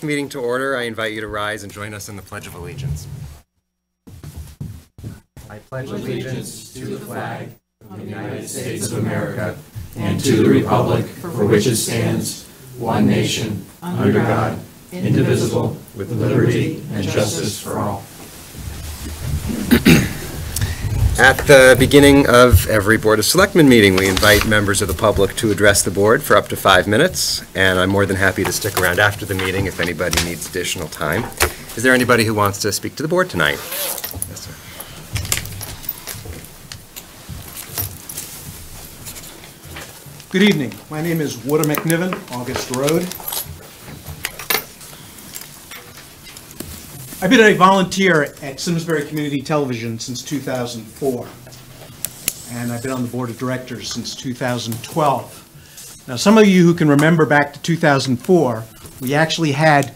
Meeting to order. I invite you to rise and join us in the Pledge of Allegiance. I pledge allegiance to the flag of the United States of America and to the republic for which it stands, one nation, under God, indivisible, with liberty and justice for all. At the beginning of every Board of Selectmen meeting, we invite members of the public to address the board for up to 5 minutes, and I'm more than happy to stick around after the meeting if anybody needs additional time. Is there anybody who wants to speak to the board tonight? Yes, sir. Good evening. My name is Wouter McNiven, August Road. I've been a volunteer at Simsbury Community Television since 2004, and I've been on the board of directors since 2012. Now, some of you who can remember back to 2004, we actually had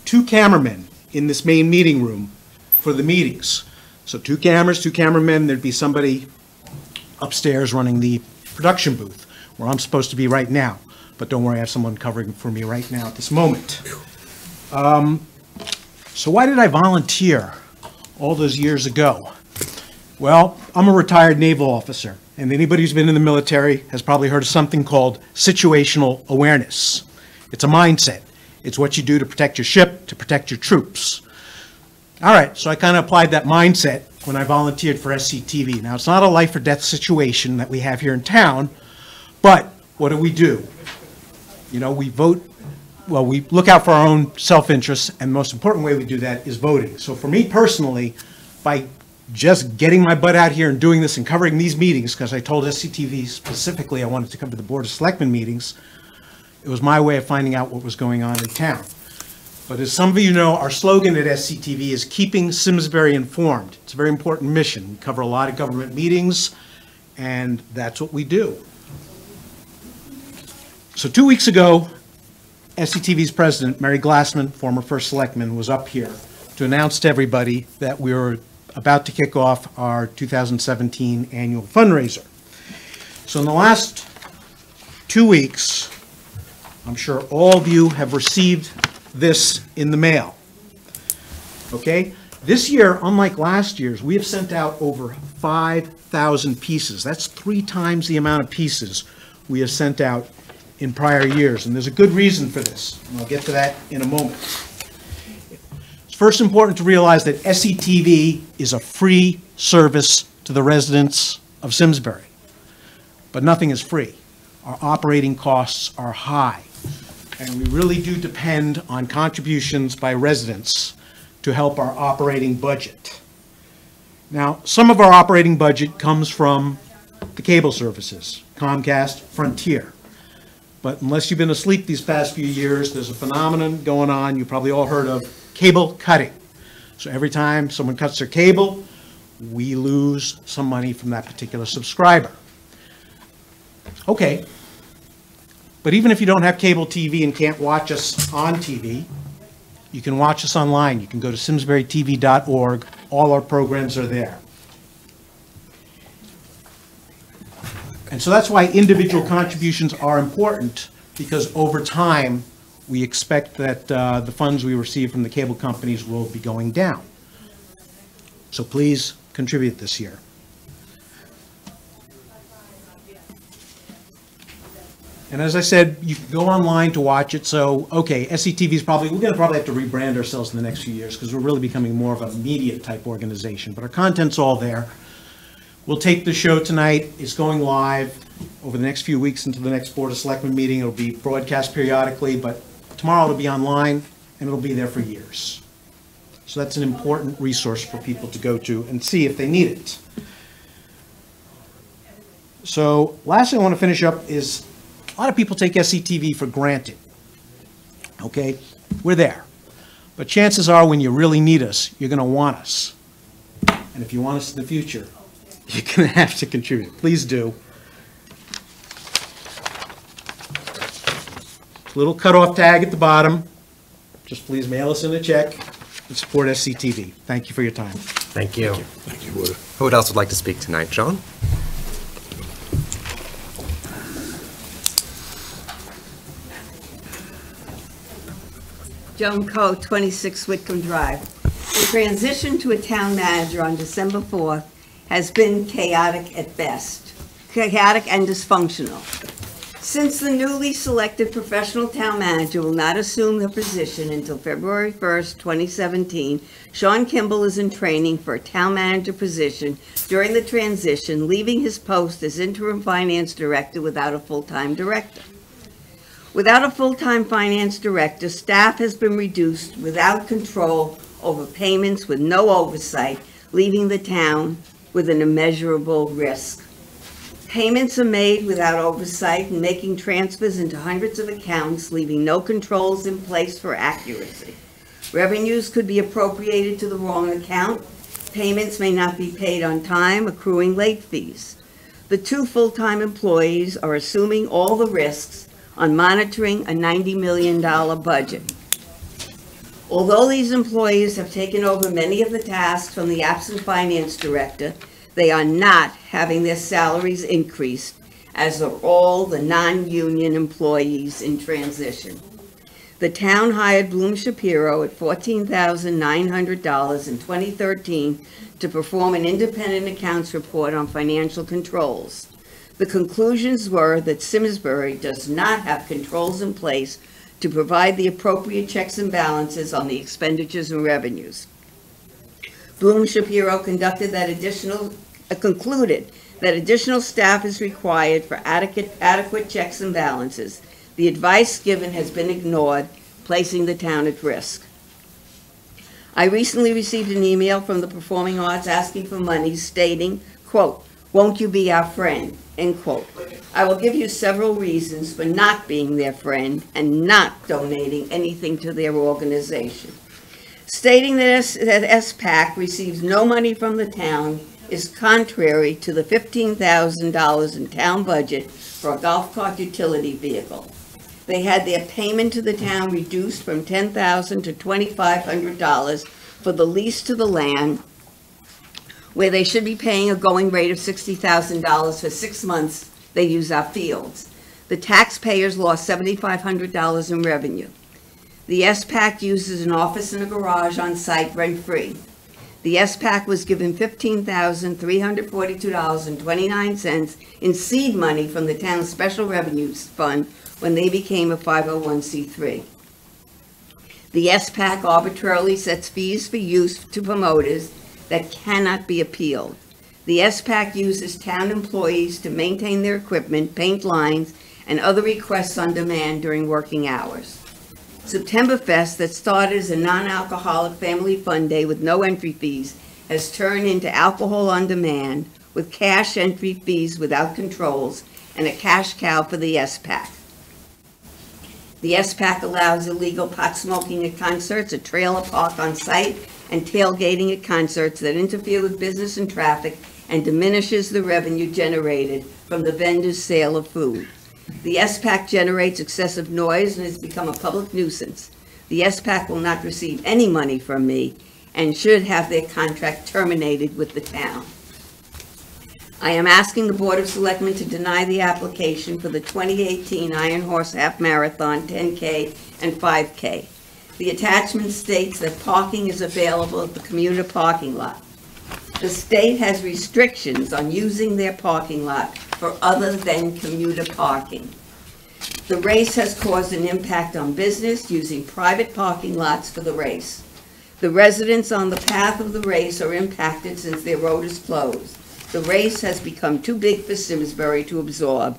2 cameramen in this main meeting room for the meetings. So 2 cameras, 2 cameramen, there'd be somebody upstairs running the production booth, where I'm supposed to be right now. But don't worry, I have someone covering for me right now at this moment. So why did I volunteer all those years ago? Well, I'm a retired naval officer, and anybody who's been in the military has probably heard of something called situational awareness. It's a mindset. It's what you do to protect your ship, to protect your troops. All right, so I kind of applied that mindset when I volunteered for SCTV. Now, it's not a life or death situation that we have here in town, but what do? You know, we vote. Well, we look out for our own self-interest, and the most important way we do that is voting. So for me personally, by just getting my butt out here and doing this and covering these meetings, because I told SCTV specifically I wanted to come to the Board of Selectmen meetings, it was my way of finding out what was going on in town. But as some of you know, our slogan at SCTV is keeping Simsbury informed. It's a very important mission. We cover a lot of government meetings, and that's what we do. So 2 weeks ago, SCTV's president, Mary Glassman, former first selectman, was up here to announce to everybody that we were about to kick off our 2017 annual fundraiser. So in the last 2 weeks, I'm sure all of you have received this in the mail. Okay? This year, unlike last year's, we have sent out over 5,000 pieces. That's 3 times the amount of pieces we have sent out in prior years, and there's a good reason for this, and I'll get to that in a moment. It's first important to realize that SCTV is a free service to the residents of Simsbury, but nothing is free. Our operating costs are high, and we really do depend on contributions by residents to help our operating budget. Now, some of our operating budget comes from the cable services, Comcast, Frontier. But unless you've been asleep these past few years, there's a phenomenon going on you probably all heard of, cable cutting. So every time someone cuts their cable, we lose some money from that particular subscriber. Okay, but even if you don't have cable TV and can't watch us on TV, you can watch us online. You can go to simsburytv.org. All our programs are there. And so that's why individual contributions are important, because over time, we expect that the funds we receive from the cable companies will be going down. So please contribute this year. And as I said, you can go online to watch it. So, okay, SCTV is we're going to probably have to rebrand ourselves in the next few years, because we're really becoming more of a media type organization. But our content's all there. We'll tape the show tonight. It's going live over the next few weeks into the next Board of Selectmen meeting. It'll be broadcast periodically, but tomorrow it'll be online, and it'll be there for years. So that's an important resource for people to go to and see if they need it. So last thing I want to finish up is a lot of people take SCTV for granted. Okay? We're there. But chances are when you really need us, you're going to want us. And if you want us in the future, you're going to have to contribute. Please do. Little cutoff tag at the bottom. Just please mail us in a check and support SCTV. Thank you for your time. Thank you. Thank you, Wouter. Who else would like to speak tonight? John? Joan Coe, 26 Whitcomb Drive. The transition to a town manager on December 4th has been chaotic at best, chaotic and dysfunctional. Since the newly selected professional town manager will not assume the position until February 1st, 2017, Sean Kimball is in training for a town manager position during the transition, leaving his post as interim finance director without a full-time director. Without a full-time finance director, staff has been reduced without control over payments with no oversight, leaving the town with an immeasurable risk. Payments are made without oversight and making transfers into hundreds of accounts, leaving no controls in place for accuracy. Revenues could be appropriated to the wrong account. Payments may not be paid on time, accruing late fees. The two full-time employees are assuming all the risks on monitoring a $90 million budget. Although these employees have taken over many of the tasks from the absent finance director, they are not having their salaries increased, as are all the non-union employees in transition. The town hired Bloom Shapiro at $14,900 in 2013 to perform an independent accounts report on financial controls. The conclusions were that Simsbury does not have controls in place to provide the appropriate checks and balances on the expenditures and revenues. Bloom Shapiro concluded that additional staff is required for adequate checks and balances. The advice given has been ignored, placing the town at risk. I recently received an email from the Performing Arts asking for money, stating, quote, "Won't you be our friend?" End quote. I will give you several reasons for not being their friend and not donating anything to their organization. Stating that SPAC receives no money from the town is contrary to the $15,000 in town budget for a golf cart utility vehicle. They had their payment to the town reduced from $10,000 to $2,500 for the lease to the land, where they should be paying a going rate of $60,000 for 6 months they use our fields. The taxpayers lost $7,500 in revenue. The SPAC uses an office and a garage on site rent-free. The SPAC was given $15,342.29 in seed money from the town's Special Revenues Fund when they became a 501c3. The SPAC arbitrarily sets fees for use to promoters that cannot be appealed. The SPAC uses town employees to maintain their equipment, paint lines, and other requests on demand during working hours. Septemberfest, that started as a non-alcoholic family fun day with no entry fees, has turned into alcohol on demand with cash entry fees without controls and a cash cow for the SPAC. The SPAC allows illegal pot smoking at concerts, a trailer park on site, and tailgating at concerts that interfere with business and traffic and diminishes the revenue generated from the vendors' sale of food. The SPAC generates excessive noise and has become a public nuisance. The SPAC will not receive any money from me and should have their contract terminated with the town. I am asking the Board of Selectmen to deny the application for the 2018 Iron Horse Half Marathon 10K and 5K. The attachment states that parking is available at the commuter parking lot. The state has restrictions on using their parking lot for other than commuter parking. The race has caused an impact on business using private parking lots for the race. The residents on the path of the race are impacted since their road is closed. The race has become too big for Simsbury to absorb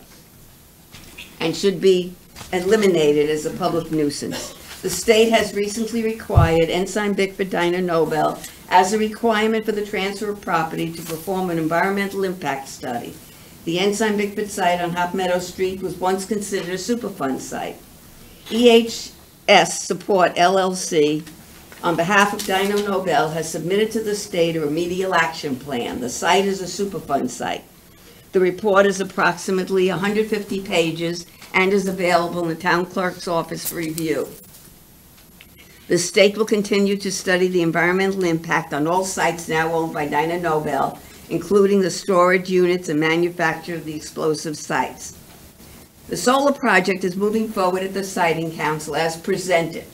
and should be eliminated as a public nuisance. The state has recently required Ensign Bickford Diner Nobel as a requirement for the transfer of property to perform an environmental impact study. The Ensign Bickford site on Hop Meadow Street was once considered a Superfund site. EHS Support LLC, on behalf of Dino Nobel, has submitted to the state a remedial action plan. The site is a Superfund site. The report is approximately 150 pages and is available in the town clerk's office for review. The state will continue to study the environmental impact on all sites now owned by Dyna Nobel, including the storage units and manufacture of the explosive sites. The solar project is moving forward at the Siting Council as presented.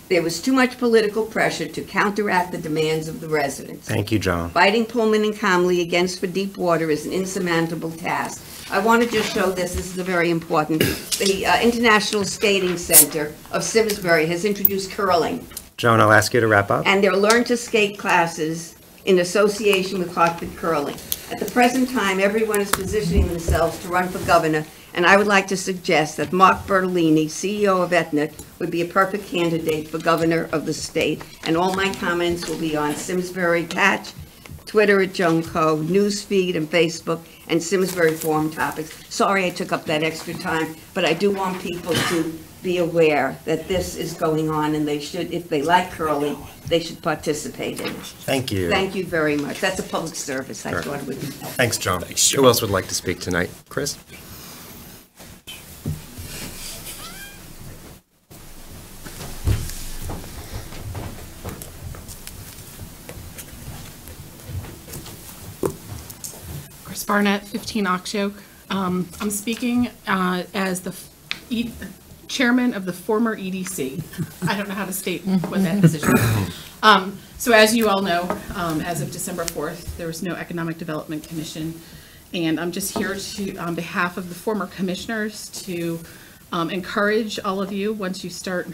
There was too much political pressure to counteract the demands of the residents. Thank you, Joan. Fighting Pullman and Comley against for deep water is an insurmountable task. I want to just show this. This is very important. The International Skating Center of Simsbury has introduced curling, Joan, I'll ask you to wrap up. and their Learn to Skate classes in association with Hartford Curling. At the present time, everyone is positioning themselves to run for governor, and I would like to suggest that Mark Bertolini, CEO of Aetna, would be a perfect candidate for governor of the state. And all my comments will be on Simsbury Patch, Twitter at Joan Co., Newsfeed and Facebook, and Simsbury Forum topics. Sorry I took up that extra time, but I do want people to be aware that this is going on, and they should, if they like curling, they should participate in it. Thank you. Thank you very much. That's a public service. I Sure. thought it would be helpful. Thanks, Joan. Who else would like to speak tonight? Chris? Chris Barnett, 15 Oxyoke. I'm speaking as the chairman of the former EDC. I don't know how to state what that position is. So as you all know, as of December 4th, there was no Economic Development Commission. And I'm just here to, on behalf of the former commissioners, to encourage all of you, once you start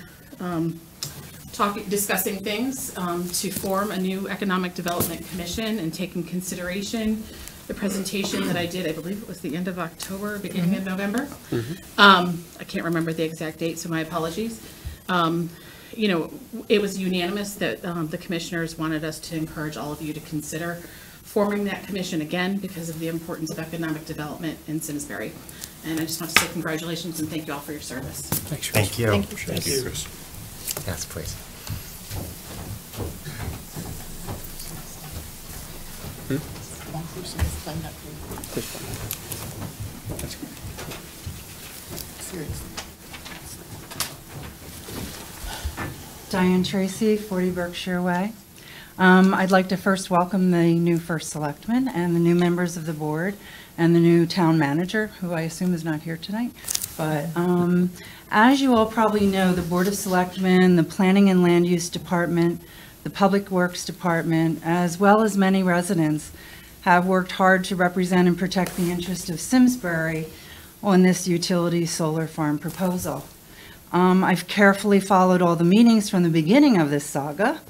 discussing things, to form a new Economic Development Commission and take in consideration the presentation that I did, I believe it was the end of October, beginning of November. I can't remember the exact date, so my apologies. You know, it was unanimous that the commissioners wanted us to encourage all of you to consider forming that commission again because of the importance of economic development in Simsbury. And I just want to say congratulations and thank you all for your service. Thank you. Thank you. Thank you. Yes, please. Diane Tracy, 40 Berkshire Way. I'd like to first welcome the new first selectman and the new members of the board and the new town manager, who I assume is not here tonight. But as you all probably know, the Board of Selectmen, the Planning and Land Use Department, the Public Works Department, as well as many residents, have worked hard to represent and protect the interest of Simsbury on this utility solar farm proposal. I've carefully followed all the meetings from the beginning of this saga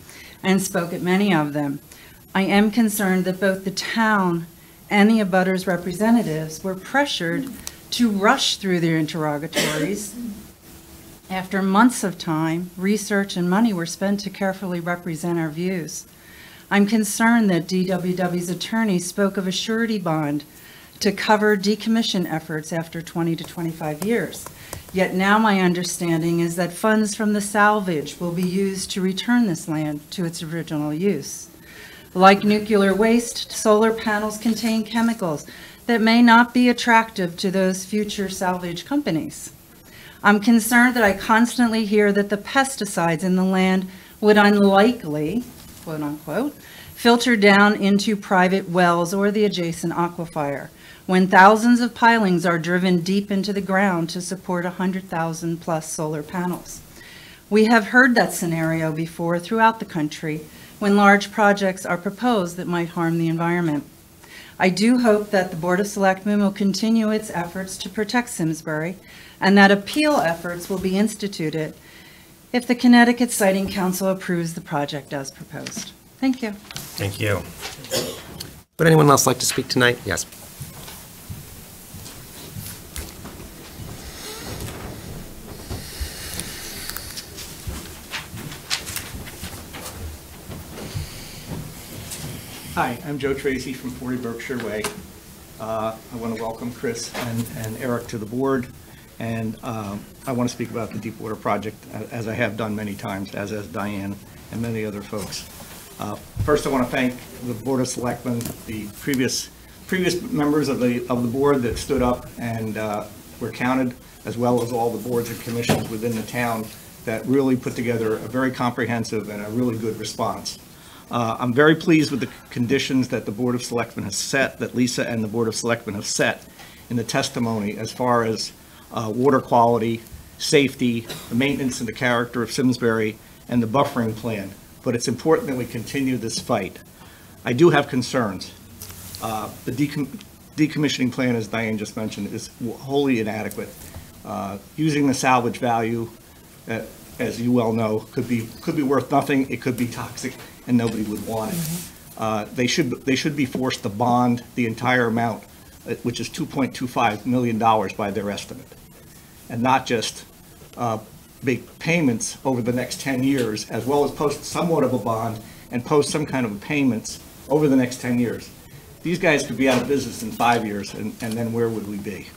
and spoke at many of them. I am concerned that both the town and the abutters representatives were pressured to rush through their interrogatories. After months of time, research, and money were spent to carefully represent our views. I'm concerned that DWW's attorney spoke of a surety bond to cover decommission efforts after 20 to 25 years. Yet now my understanding is that funds from the salvage will be used to return this land to its original use. Like nuclear waste, solar panels contain chemicals that may not be attractive to those future salvage companies. I'm concerned that I constantly hear that the pesticides in the land would unlikely, quote unquote, filter down into private wells or the adjacent aquifer, when thousands of pilings are driven deep into the ground to support 100,000 plus solar panels. We have heard that scenario before throughout the country when large projects are proposed that might harm the environment. I do hope that the Board of Selectmen will continue its efforts to protect Simsbury and that appeal efforts will be instituted if the Connecticut Siting Council approves the project as proposed. Thank you. Thank you. Would anyone else like to speak tonight? Yes. Hi, I'm Joe Tracy from 40 Berkshire Way. I want to welcome Chris and Eric to the board, and I want to speak about the Deepwater project, as I have done many times, as has Diane and many other folks. First, I want to thank the Board of Selectmen, the previous members of the board that stood up and were counted, as well as all the boards and commissions within the town that really put together a very comprehensive and a really good response. I'm very pleased with the conditions that the Board of Selectmen has set, that Lisa and the Board of Selectmen have set in the testimony as far as water quality, safety, the maintenance and the character of Simsbury, and the buffering plan, but it's important that we continue this fight. I do have concerns. The decommissioning plan, as Diane just mentioned, is wholly inadequate. Using the salvage value, as you well know, could be worth nothing. It could be toxic, and nobody would want it. They should be forced to bond the entire amount, which is $2.25 million by their estimate, and not just make payments over the next 10 years, as well as post somewhat of a bond and post some kind of payments over the next 10 years. These guys could be out of business in 5 years, and then where would we be?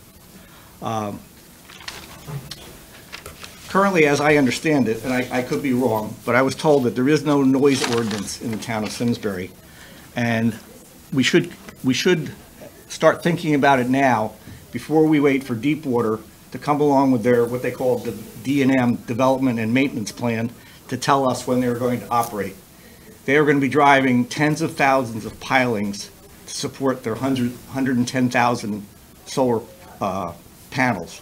Currently, as I understand it, and I could be wrong, but I was told that there is no noise ordinance in the town of Simsbury, and we should start thinking about it now before we wait for Deepwater to come along with their, what they call the D&M, Development and Maintenance Plan, to tell us when they're going to operate. They are going to be driving tens of thousands of pilings to support their 110,000 solar panels.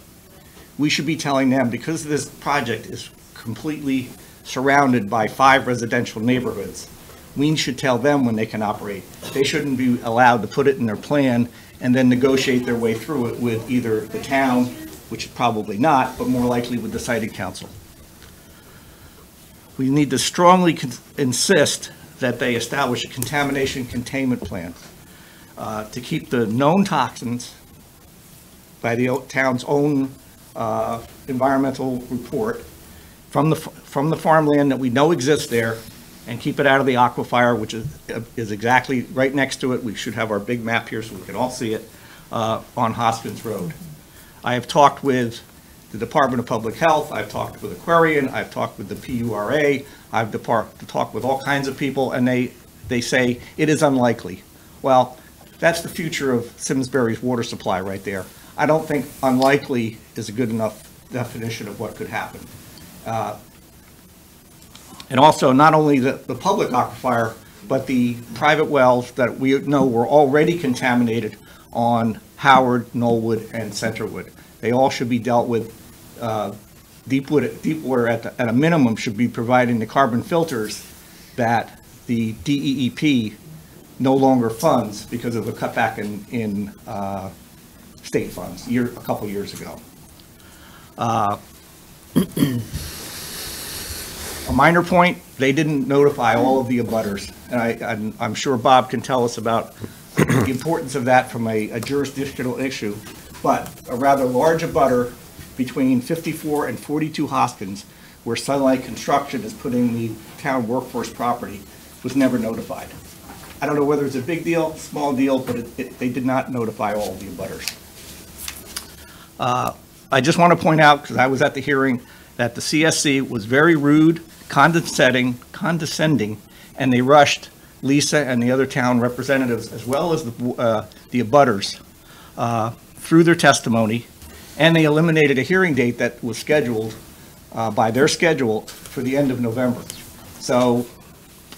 We should be telling them, because this project is completely surrounded by 5 residential neighborhoods, we should tell them when they can operate. They shouldn't be allowed to put it in their plan and then negotiate their way through it with either the town, which is probably not, but more likely with the siting council. We need to strongly insist that they establish a contamination containment plan to keep the known toxins by the town's own environmental report from the farmland that we know exists there, and keep it out of the aquifer, which is exactly right next to it. We should have our big map here so we can all see it on Hoskins Road. I have talked with the Department of Public Health, I've talked with Aquarian, I've talked with the PURA, I've talked with all kinds of people, and they say it is unlikely. Well, that's the future of Simsbury's water supply right there. I don't think unlikely is a good enough definition of what could happen. And also, not only the public aquifer, but the private wells that we know were already contaminated on Howard, Knollwood, and Centerwood. They all should be dealt with. Deepwater at a minimum should be providing the carbon filters that the DEEP no longer funds because of a cutback in state funds a couple years ago. A minor point, they didn't notify all of the abutters, and I'm sure Bob can tell us about the importance of that from a jurisdictional issue, but a rather large abutter between 54 and 42 Hoskins, where Sunlight Construction is putting the town workforce property, was never notified. I don't know whether it's a big deal, small deal, but they did not notify all of the abutters. I just want to point out, because I was at the hearing, that the CSC was very rude, condescending, and they rushed Lisa and the other town representatives, as well as the abutters, through their testimony, and they eliminated a hearing date that was scheduled by their schedule for the end of November. So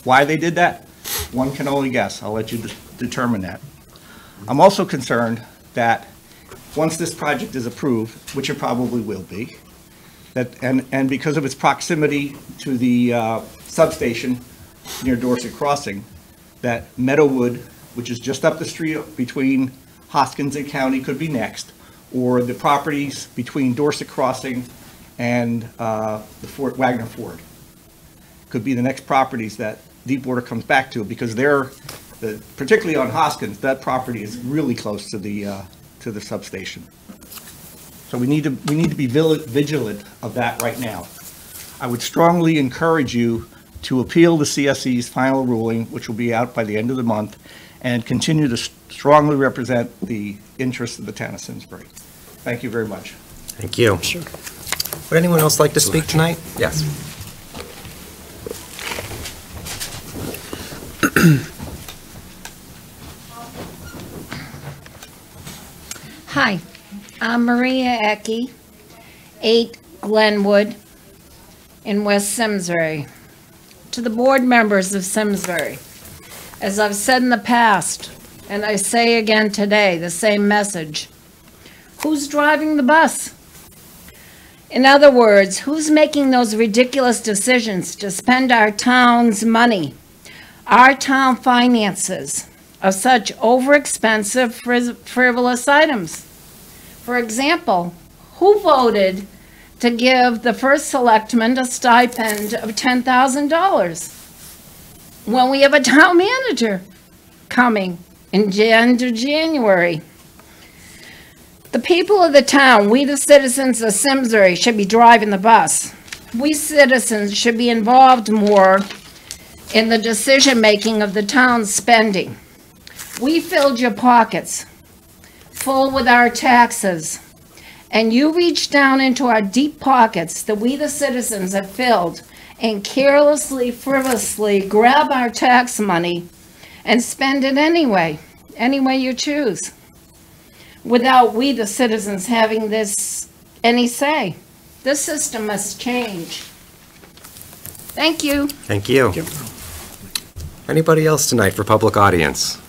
why they did that, one can only guess. I'll let you determine that. I'm also concerned that once this project is approved, which it probably will be, that and because of its proximity to the substation near Dorset Crossing, that Meadowwood, which is just up the street between Hoskins and County, could be next, or the properties between Dorset Crossing and the Wagner Ford could be the next properties that Deepwater comes back to, because particularly on Hoskins, that property is really close to the substation. So we need to be vigilant of that right now. I would strongly encourage you to appeal the CSC's final ruling, which will be out by the end of the month, and continue to strongly represent the interests of the town of Simsbury. Thank you very much. Thank you. Sure. Would anyone else like to speak tonight? Yes. Hi, I'm Maria Ecke, 8 Glenwood in West Simsbury. To the board members of Simsbury, as I've said in the past, and I say again today, the same message. Who's driving the bus? In other words, who's making those ridiculous decisions to spend our town's money, our town finances, of such overexpensive, frivolous items? For example, who voted to give the first selectman a stipend of $10,000 when we have a town manager coming in January? The people of the town, we the citizens of Simsbury, should be driving the bus. We citizens should be involved more in the decision-making of the town's spending. We filled your pockets full with our taxes, and you reach down into our deep pockets that we the citizens have filled and carelessly, frivolously grab our tax money and spend it anyway, any way you choose, without we the citizens having any say. This system must change. Thank you. Thank you. Anybody else tonight for public audience?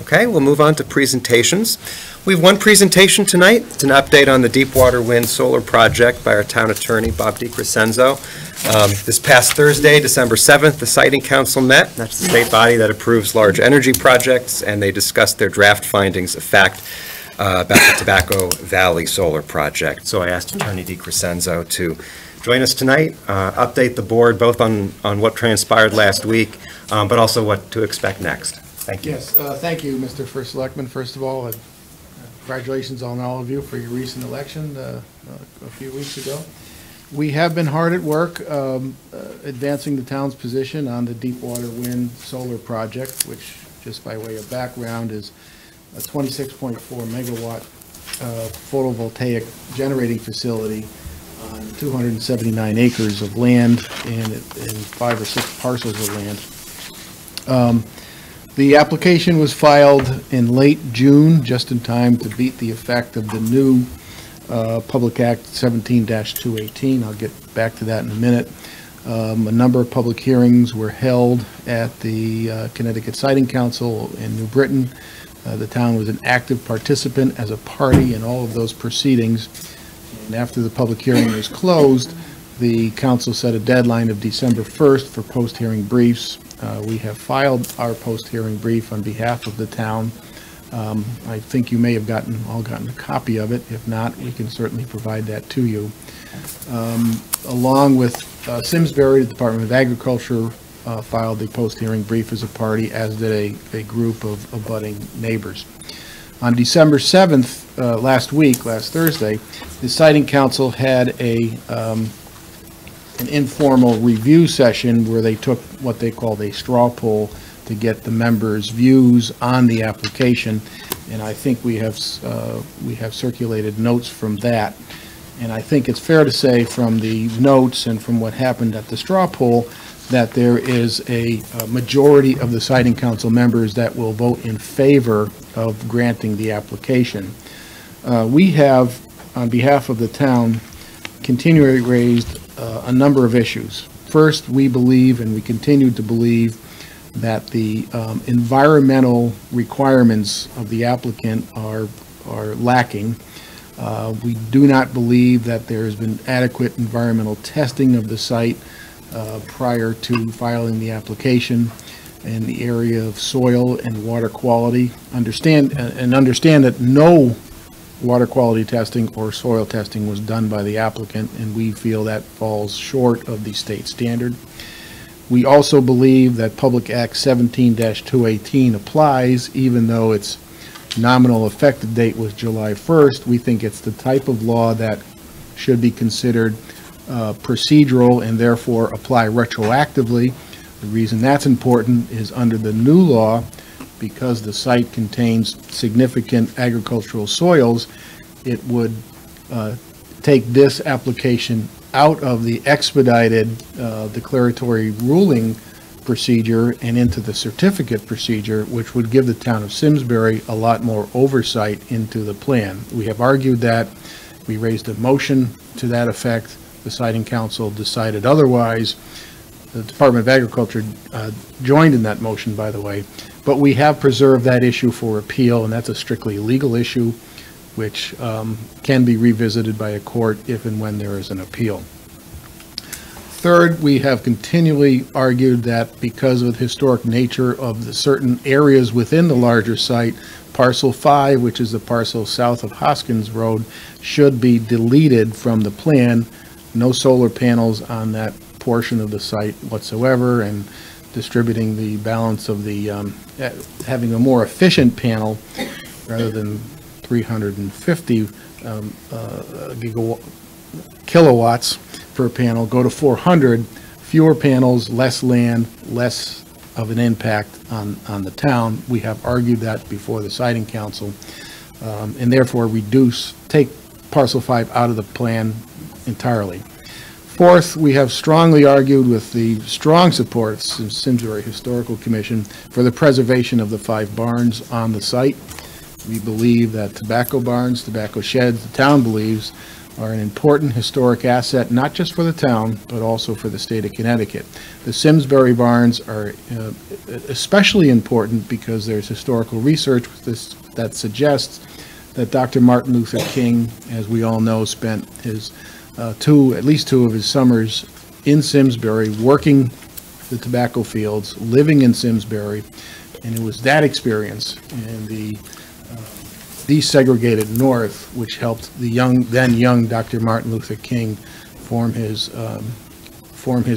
Okay, we'll move on to presentations. We have one presentation tonight. It's an update on the Deepwater Wind Solar Project by our town attorney, Bob DiCrescenzo. This past Thursday, December 7th, the Siting Council met. That's the state body that approves large energy projects, and they discussed their draft findings of fact about the Tobacco Valley Solar Project. So I asked Attorney DiCrescenzo to join us tonight, update the board both on what transpired last week, but also what to expect next. Thank you. Yes, thank you, Mr. First Selectman. First of all, congratulations on all of you for your recent election a few weeks ago. We have been hard at work advancing the town's position on the Deepwater Wind Solar Project, which, just by way of background, is a 26.4 megawatt photovoltaic generating facility on 279 acres of land and 5 or 6 parcels of land. The application was filed in late June, just in time to beat the effect of the new Public Act 17-218. I'll get back to that in a minute. A number of public hearings were held at the Connecticut Siting Council in New Britain. The town was an active participant as a party in all of those proceedings. And after the public hearing was closed, the council set a deadline of December 1st for post-hearing briefs. We have filed our post-hearing brief on behalf of the town. I think you may have all gotten a copy of it. If not, we can certainly provide that to you. Along with Simsbury, the Department of Agriculture filed the post-hearing brief as a party, as did a group of abutting neighbors. On December 7th, last Thursday, the Siting Council had an informal review session where they took what they called a straw poll to get the members' views on the application, and I think we have circulated notes from that. And I think it's fair to say from the notes and from what happened at the straw poll that there is a majority of the Siting Council members that will vote in favor of granting the application. We have, on behalf of the town, continually raised a number of issues. First, we believe, and we continue to believe, that the environmental requirements of the applicant are lacking. We do not believe that there has been adequate environmental testing of the site prior to filing the application in the area of soil and water quality. Understand that no water quality testing or soil testing was done by the applicant, and we feel that falls short of the state standard. We also believe that Public Act 17-218 applies, even though its nominal effective date was July 1st. We think it's the type of law that should be considered procedural and therefore apply retroactively. The reason that's important is under the new law, because the site contains significant agricultural soils, it would take this application out of the expedited declaratory ruling procedure and into the certificate procedure, which would give the town of Simsbury a lot more oversight into the plan. We have argued that. We raised a motion to that effect. The Siting Council decided otherwise. The Department of Agriculture joined in that motion, by the way. But we have preserved that issue for appeal, and that's a strictly legal issue. which can be revisited by a court if and when there is an appeal. Third, we have continually argued that because of the historic nature of the certain areas within the larger site, Parcel 5, which is the parcel south of Hoskins Road, should be deleted from the plan. No solar panels on that portion of the site whatsoever, and distributing the balance of the, having a more efficient panel rather than 350 kilowatts per panel, go to 400, fewer panels, less land, less of an impact on the town. We have argued that before the Siting Council, and therefore take Parcel 5 out of the plan entirely. Fourth, we have strongly argued with the strong support of the Simsbury Historical Commission for the preservation of the 5 barns on the site. We believe that tobacco barns, tobacco sheds, the town believes, are an important historic asset, not just for the town, but also for the state of Connecticut. The Simsbury barns are especially important because there's historical research that suggests that Dr. Martin Luther King, as we all know, spent his at least two of his summers in Simsbury, working the tobacco fields, living in Simsbury, and it was that experience and the desegregated North which helped the then young Dr. Martin Luther King form his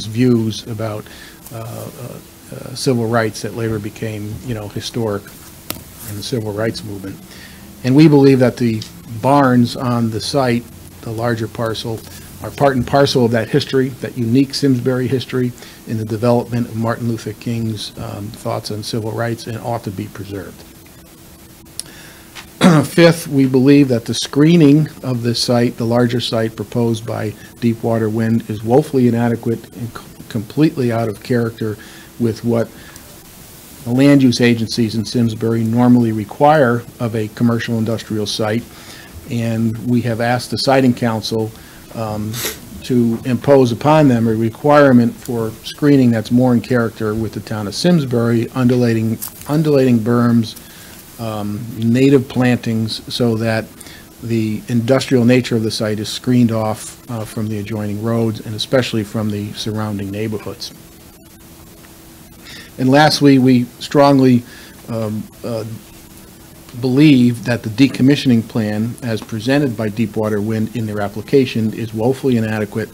views about civil rights that later became, historic in the civil rights movement. And we believe that the barns on the site, the larger parcel, are part and parcel of that history, that unique Simsbury history in the development of Martin Luther King's thoughts on civil rights, and ought to be preserved. Fifth, we believe that the screening of this site, the larger site proposed by Deepwater Wind, is woefully inadequate and completely out of character with what the land use agencies in Simsbury normally require of a commercial industrial site. And we have asked the Siting Council to impose upon them a requirement for screening that's more in character with the town of Simsbury, undulating berms, native plantings, so that the industrial nature of the site is screened off from the adjoining roads and especially from the surrounding neighborhoods. And lastly, we strongly believe that the decommissioning plan as presented by Deepwater Wind in their application is woefully inadequate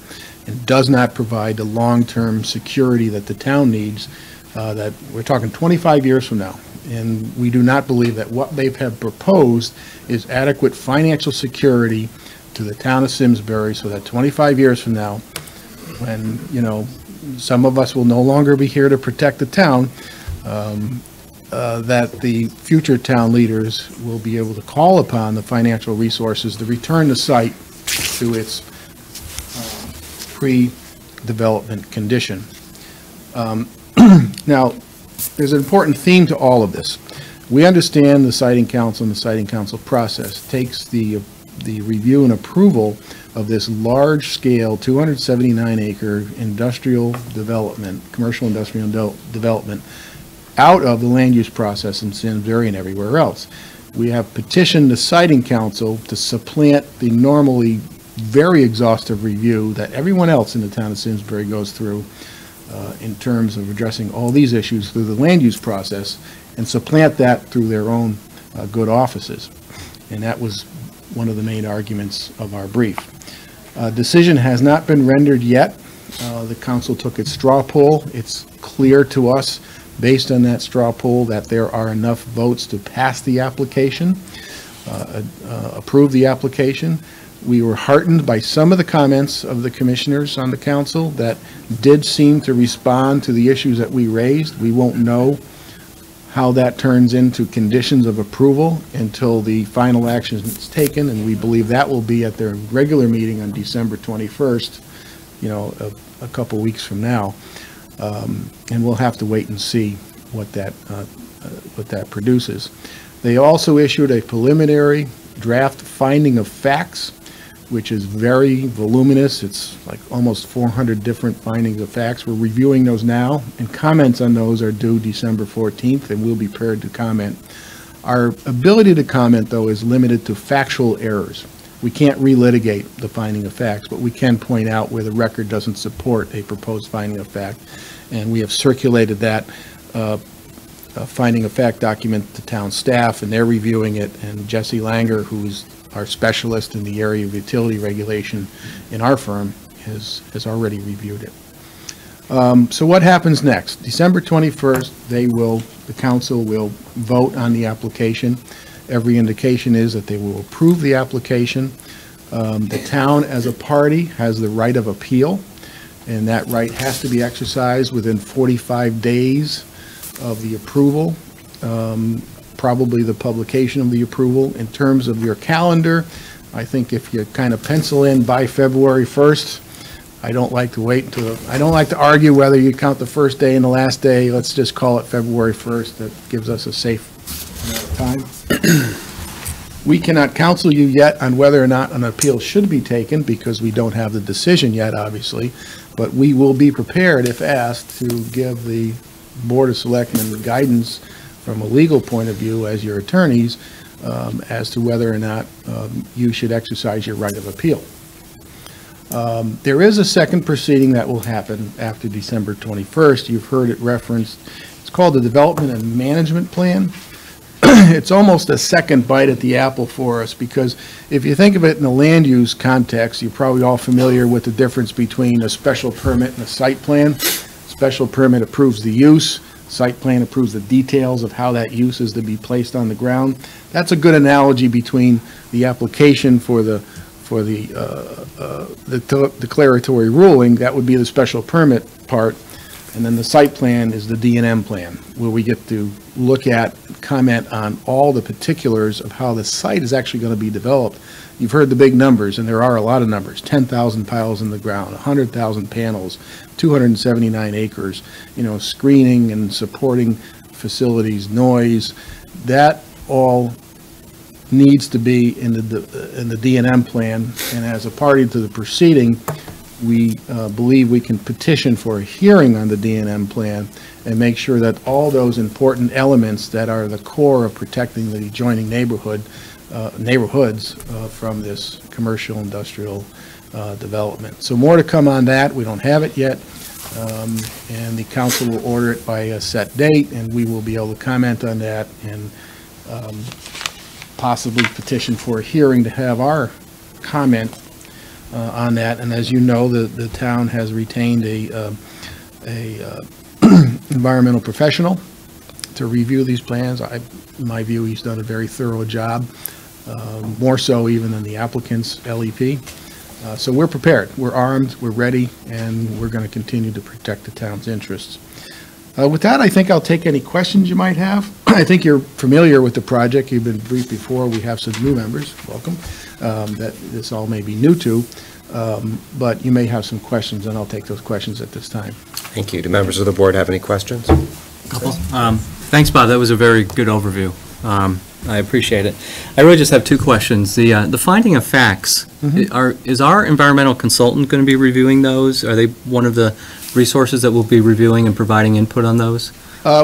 and does not provide the long-term security that the town needs, that we're talking 25 years from now. And we do not believe that what they have proposed is adequate financial security to the town of Simsbury, so that 25 years from now, when, some of us will no longer be here to protect the town, that the future town leaders will be able to call upon the financial resources to return the site to its pre-development condition. Now, there's an important theme to all of this. We understand the Siting Council and the Siting Council process takes the review and approval of this large-scale 279-acre industrial development, commercial industrial development, out of the land use process in Simsbury and everywhere else. We have petitioned the Siting Council to supplant the normally very exhaustive review that everyone else in the town of Simsbury goes through in terms of addressing all these issues through the land use process, and supplant that through their own good offices. And that was one of the main arguments of our brief. Decision has not been rendered yet. The council took its straw poll. It's clear to us, based on that straw poll, that there are enough votes to pass the application, approve the application. We were heartened by some of the comments of the commissioners on the council that did seem to respond to the issues that we raised. We won't know how that turns into conditions of approval until the final action is taken, and we believe that will be at their regular meeting on December 21st, a couple weeks from now. And we'll have to wait and see what that produces. They also issued a preliminary draft finding of facts, which is very voluminous. It's like almost 400 different findings of facts. We're reviewing those now, and comments on those are due December 14th, and we'll be prepared to comment Our ability to comment, though, is limited to factual errors. We can't relitigate the finding of facts, but we can point out where the record doesn't support a proposed finding of fact. And we have circulated that finding of fact document to town staff, and they're reviewing it. And Jesse Langer, who's our specialist in the area of utility regulation in our firm, has already reviewed it. So what happens next? December 21st, the council will vote on the application. Every indication is that they will approve the application. The town, as a party, has the right of appeal, and that right has to be exercised within 45 days of the approval, probably the publication of the approval. In terms of your calendar, I think if you kind of pencil in by February 1st, I don't like to argue whether you count the first day and the last day. Let's just call it February 1st. That gives us a safe amount of time. We cannot counsel you yet on whether or not an appeal should be taken because we don't have the decision yet, obviously, but we will be prepared, if asked, to give the Board of Selectmen guidance from a legal point of view as your attorneys as to whether or not you should exercise your right of appeal. There is a second proceeding that will happen after December 21st. You've heard it referenced. It's called the Development and Management Plan. It's almost a second bite at the apple for us because if you think of it in the land use context, you're probably all familiar with the difference between a special permit and a site plan. Special permit approves the use. Site plan approves the details of how that use is to be placed on the ground. That's a good analogy between the application for the declaratory ruling. That would be the special permit part, and then the site plan is the D&M plan, where we get to look at, comment on all the particulars of how the site is actually going to be developed. You've heard the big numbers, and there are a lot of numbers: 10,000 piles in the ground, 100,000 panels, 279 acres, screening and supporting facilities, noise. That all needs to be in the D&M plan, and as a party to the proceeding, we believe we can petition for a hearing on the D&M plan and make sure that all those important elements that are the core of protecting the adjoining neighborhoods from this commercial industrial development. So more to come on that. We don't have it yet, and the council will order it by a set date, and we will be able to comment on that and possibly petition for a hearing to have our comment on that. And as you know, the town has retained a environmental professional to review these plans. In my view, he's done a very thorough job, more so even than the applicant's LEP. So we're prepared, we're armed, we're ready, and we're going to continue to protect the town's interests. With that, I think I'll take any questions you might have. I think you're familiar with the project. You've been briefed before. We have some new members, welcome, that this all may be new to, but you may have some questions, and I'll take those questions at this time. Thank you. Do members of the board have any questions? Couple. Thanks, Bob. That was a very good overview. I appreciate it. I really just have two questions. The finding of facts, is our environmental consultant going to be reviewing those? Are they one of the resources that will be reviewing and providing input on those?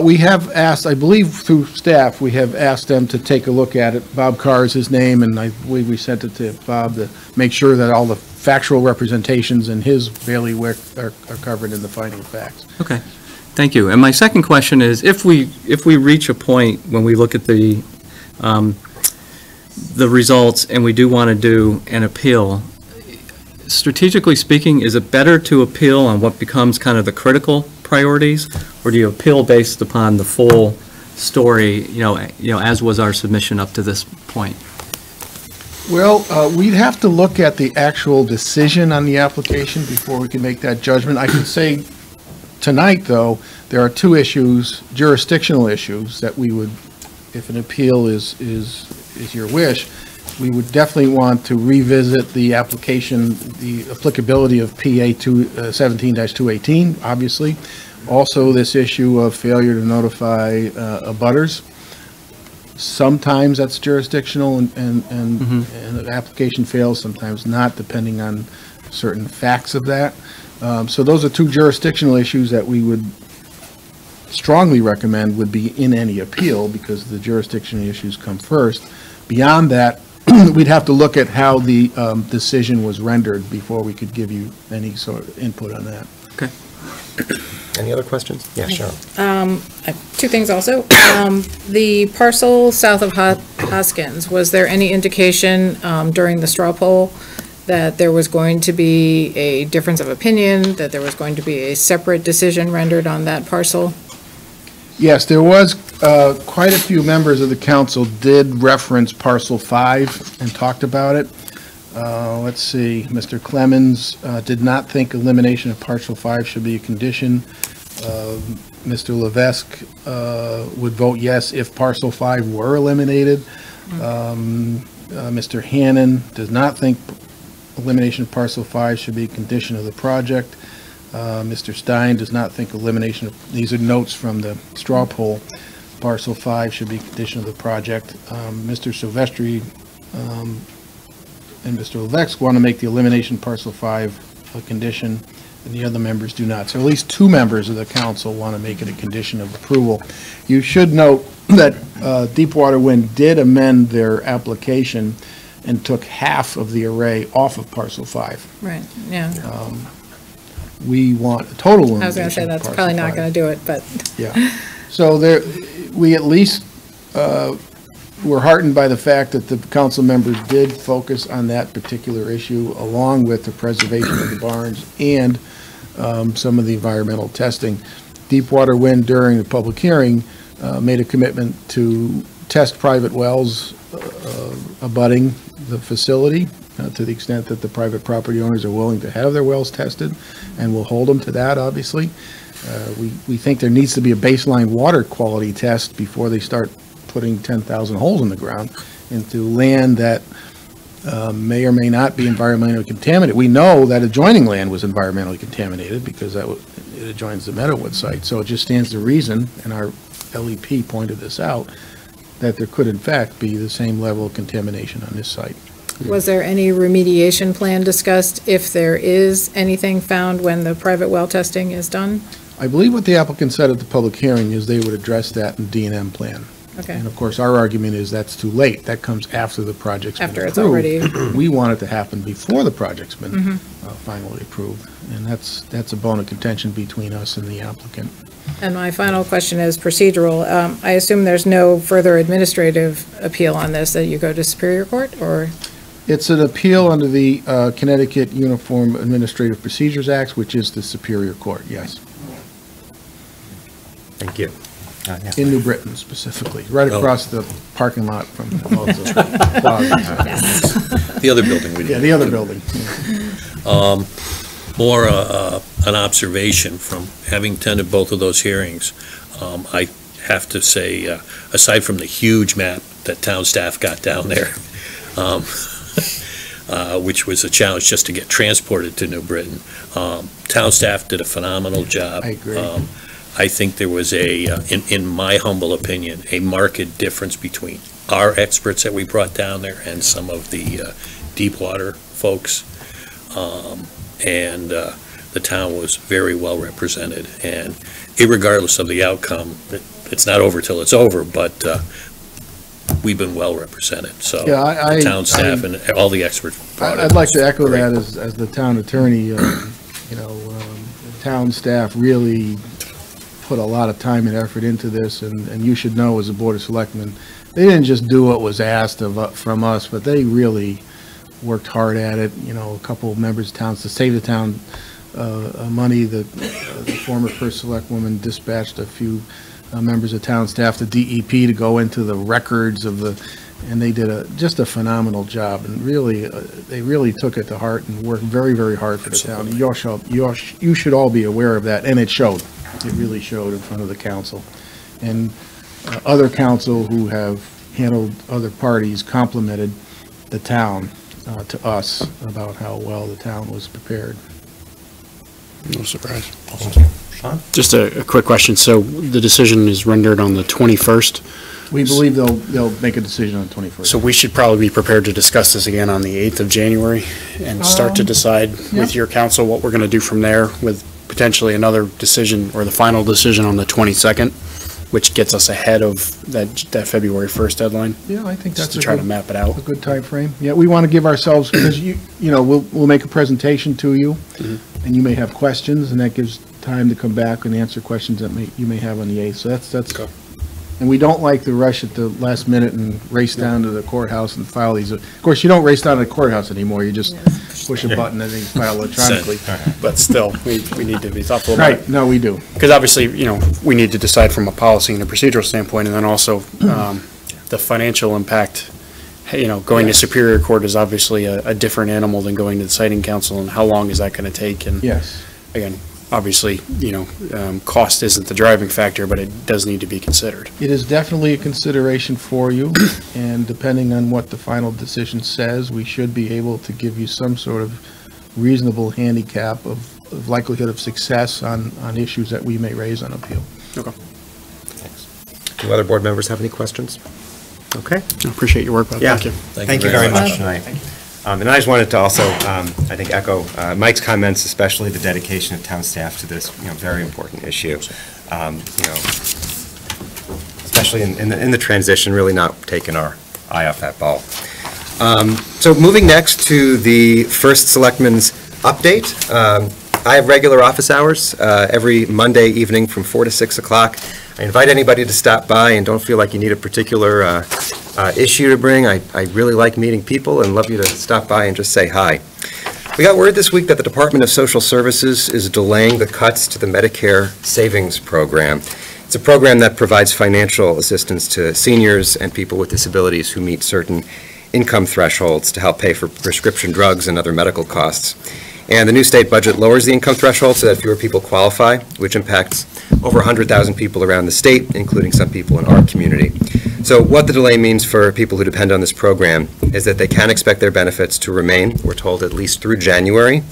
We have asked, I believe through staff, we have asked them to take a look at it. Bob Carr is his name, and I believe we sent it to Bob to make sure that all the factual representations in his bailiwick are covered in the finding of facts. Okay. Thank you. And my second question is, if we reach a point when we look at the results and we do want to do an appeal, strategically speaking, is it better to appeal on what becomes kind of the critical priorities, or do you appeal based upon the full story, as was our submission up to this point? Well, we'd have to look at the actual decision on the application before we can make that judgment. I can say tonight, though, there are two issues, jurisdictional issues, that we would, if an appeal is your wish, we would definitely want to revisit the application, the applicability of PA 17-218, obviously. Also, this issue of failure to notify abutters. Sometimes that's jurisdictional and an application fails, sometimes not, depending on certain facts of that. So those are two jurisdictional issues that we would strongly recommend would be in any appeal, because the jurisdiction issues come first. Beyond that, we'd have to look at how the decision was rendered before we could give you any sort of input on that. Okay. Any other questions? Yeah, Cheryl. Two things also. The parcel south of Hoskins, was there any indication during the straw poll that there was going to be a difference of opinion, that there was going to be a separate decision rendered on that parcel? Yes, there was, quite a few members of the council did reference parcel 5 and talked about it. Let's see, Mr. Clemens did not think elimination of parcel 5 should be a condition. Mr. Levesque would vote yes if parcel 5 were eliminated. Mr. Hannon does not think elimination of parcel 5 should be a condition of the project. Mr. Stein does not think elimination of, these are notes from the straw poll, parcel 5 should be a condition of the project. Mr. Silvestri and Mr. Levesque want to make the elimination of parcel 5 a condition, and the other members do not. So at least 2 members of the council want to make it a condition of approval. You should note that Deepwater Wind did amend their application and took half of the array off of parcel 5. Right, yeah. We want a total elimination. I was going to say that's probably not going to do it, but. Yeah. So there, we at least were heartened by the fact that the council members did focus on that particular issue, along with the preservation of the barns and some of the environmental testing. Deepwater Wind, during the public hearing, made a commitment to test private wells abutting the facility to the extent that the private property owners are willing to have their wells tested, and we'll hold them to that, obviously. We think there needs to be a baseline water quality test before they start putting 10,000 holes in the ground into land that may or may not be environmentally contaminated. We know that adjoining land was environmentally contaminated because it adjoins the Meadowwood site. So it just stands to reason, and our LEP pointed this out, that there could in fact be the same level of contamination on this site. Was there any remediation plan discussed if there is anything found when the private well testing is done? I believe what the applicant said at the public hearing is they would address that in D&M plan. Okay. And of course, our argument is that's too late. That comes after the project's been approved. After it's already. We want it to happen before the project's been finally approved. And that's a bone of contention between us and the applicant. And my final question is procedural. I assume there's no further administrative appeal on this, that you go to Superior Court, or? It's an appeal under the Connecticut Uniform Administrative Procedures Act, which is the Superior Court, yes. Thank you. In New Britain specifically, right across the parking lot from the other building. Yeah, the other building. More an observation from having attended both of those hearings. I have to say, aside from the huge map that town staff got down there, which was a challenge just to get transported to New Britain, town staff did a phenomenal job. I agree. I think there was in my humble opinion, a marked difference between our experts that we brought down there and some of the Deepwater folks. And the town was very well represented. And irregardless of the outcome, it's not over till it's over, but we've been well represented. So yeah, the town staff and all the experts. I'd like to echo that as the town attorney. The town staff really put a lot of time and effort into this, and you should know as a Board of Selectmen, they didn't just do what was asked from us, but they really worked hard at it. A couple of members of towns to save the town money. The former first selectwoman dispatched a few members of town staff to DEP to go into the records of and they did just a phenomenal job, and really they really took it to heart and worked very, very hard for the town. You should all be aware of that, and it showed. It really showed in front of the council. And other council who have handled other parties complimented the town to us about how well the town was prepared. No surprise. Sean? Just a quick question. So the decision is rendered on the 21st? We believe they'll make a decision on the 21st. So we should probably be prepared to discuss this again on the 8th of January and start to decide with your council what we're going to do from there with potentially another decision or the final decision on the 22nd, which gets us ahead of that February 1st deadline. Yeah, I think Just that's to a try to good, map it out. a good timeframe. Yeah, we want to give ourselves, because we'll make a presentation to you, and you may have questions, and that gives time to come back and answer questions that you may have on the 8th. So that's. Okay. And we don't like to rush at the last minute and race down to the courthouse and file these. Of course, you don't race down to the courthouse anymore. You just push a button and then you file electronically. But still, we need to be thoughtful about it. Right, no, we do. Because obviously, we need to decide from a policy and a procedural standpoint, and then also the financial impact. Going to Superior Court is obviously a different animal than going to the Citing Council, and how long is that going to take? And Yes. again, obviously, cost isn't the driving factor, but it does need to be considered. It is definitely a consideration for you, and depending on what the final decision says, we should be able to give you some sort of reasonable handicap of likelihood of success on issues that we may raise on appeal. Okay. Do other board members have any questions? Okay. I appreciate your work, Bob. Yeah. Thank you. Thank you very much tonight. And I just wanted to also, I think, echo Mike's comments, especially the dedication of town staff to this, very important issue. Especially in the transition, really not taking our eye off that ball. So moving next to the first Selectmen's update. I have regular office hours every Monday evening from 4 to 6 o'clock. I invite anybody to stop by, and don't feel like you need a particular issue to bring. I really like meeting people and love you to stop by and just say hi. We got word this week that the Department of Social Services is delaying the cuts to the Medicare Savings Program. It's a program that provides financial assistance to seniors and people with disabilities who meet certain income thresholds to help pay for prescription drugs and other medical costs. And the new state budget lowers the income threshold so that fewer people qualify, which impacts over 100,000 people around the state, including some people in our community. So what the delay means for people who depend on this program is that they can expect their benefits to remain, we're told, at least through January.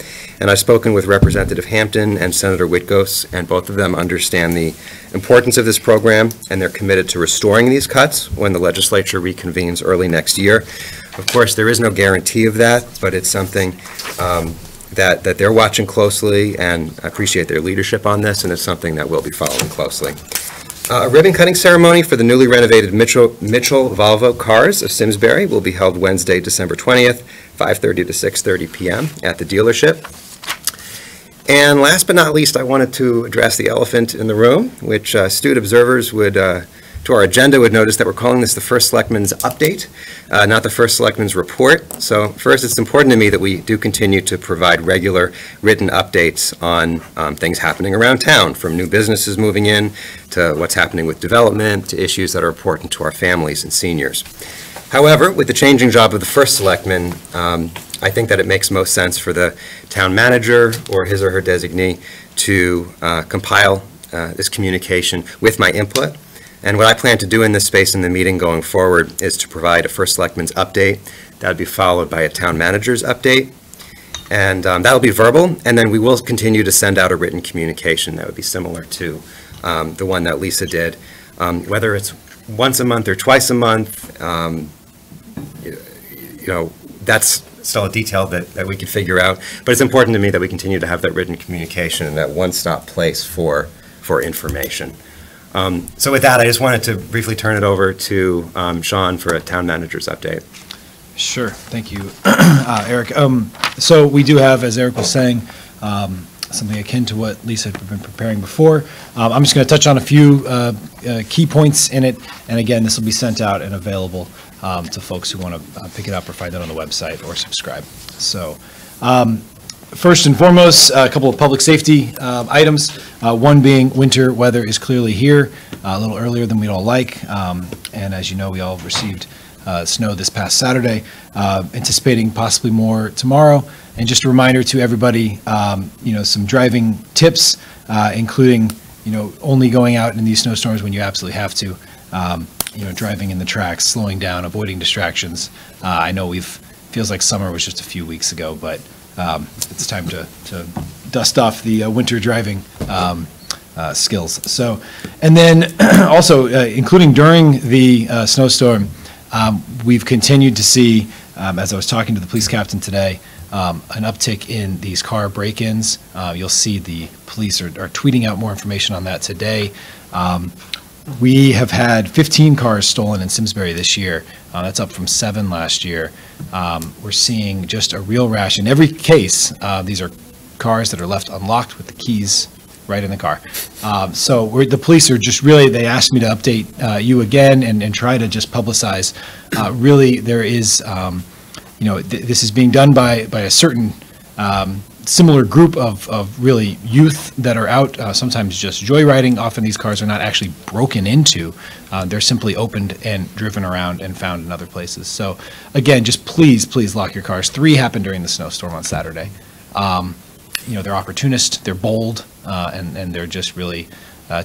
And I've spoken with Representative Hampton and Senator Whitgos, and both of them understand the importance of this program, and they're committed to restoring these cuts when the legislature reconvenes early next year. Of course, there is no guarantee of that, but it's something that they're watching closely, and I appreciate their leadership on this, and it's something that we'll be following closely. A ribbon-cutting ceremony for the newly renovated Mitchell Volvo cars of Simsbury will be held Wednesday, December 20th, 5:30 to 6:30 p.m. at the dealership. And last but not least, I wanted to address the elephant in the room, which astute observers would to our agenda would notice that we're calling this the First Selectmen's Update, not the First Selectmen's Report. So first, it's important to me that we do continue to provide regular written updates on things happening around town, from new businesses moving in to what's happening with development to issues that are important to our families and seniors. However, with the changing job of the First Selectman, I think that it makes most sense for the town manager or his or her designee to compile this communication with my input. And what I plan to do in this space in the meeting going forward is to provide a First Selectman's update. That would be followed by a town manager's update. And that will be verbal, and then we will continue to send out a written communication that would be similar to the one that Lisa did. Whether it's once a month or twice a month, that's still a detail that we could figure out. But it's important to me that we continue to have that written communication and that one-stop place for information. So with that, I just wanted to briefly turn it over to Sean for a town manager's update. Sure, thank you, Eric. So we do have, as Eric was saying, something akin to what Lisa had been preparing before. I'm just going to touch on a few key points in it, and again, this will be sent out and available to folks who want to pick it up or find it on the website or subscribe. So first and foremost, a couple of public safety items. One being winter weather is clearly here, a little earlier than we'd all like. And as you know, we all received snow this past Saturday, anticipating possibly more tomorrow. And just a reminder to everybody, some driving tips, including, only going out in these snowstorms when you absolutely have to, driving in the tracks, slowing down, avoiding distractions. I know feels like summer was just a few weeks ago, but it's time to dust off the winter driving skills. So, and then also, including during the snowstorm, we've continued to see, as I was talking to the police captain today, an uptick in these car break-ins. You'll see the police are tweeting out more information on that today. We have had 15 cars stolen in Simsbury this year. That's up from 7 last year. We're seeing just a real rash. In every case, these are cars that are left unlocked with the keys right in the car. So the police are just really, they asked me to update you again and try to just publicize. Really, there is, this is being done by a certain similar group of really youth that are out sometimes just joyriding. Often these cars are not actually broken into. They're simply opened and driven around and found in other places. So again, just please lock your cars. 3 happened during the snowstorm on Saturday. They're opportunist, they're bold, and they're just really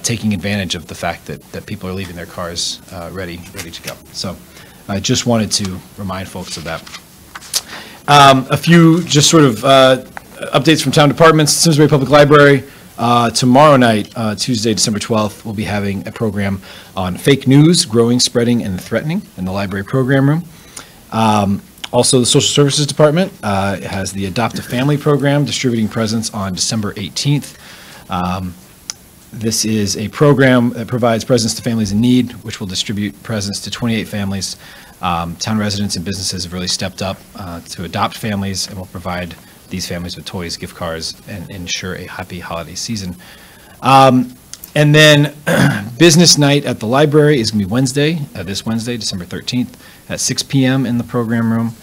taking advantage of the fact that people are leaving their cars ready to go. So I just wanted to remind folks of that. A few just sort of updates from town departments. Simsbury Public Library, tomorrow night, Tuesday, December 12th, we'll be having a program on fake news, growing, spreading, and threatening in the library program room. Also, the Social Services Department has the Adopt a Family program distributing presents on December 18th. This is a program that provides presents to families in need, which will distribute presents to 28 families. Town residents and businesses have really stepped up to adopt families and will provide these families with toys, gift cards, and ensure a happy holiday season. And then business night at the library is going to be Wednesday, this Wednesday, December 13th at 6 p.m. in the program room.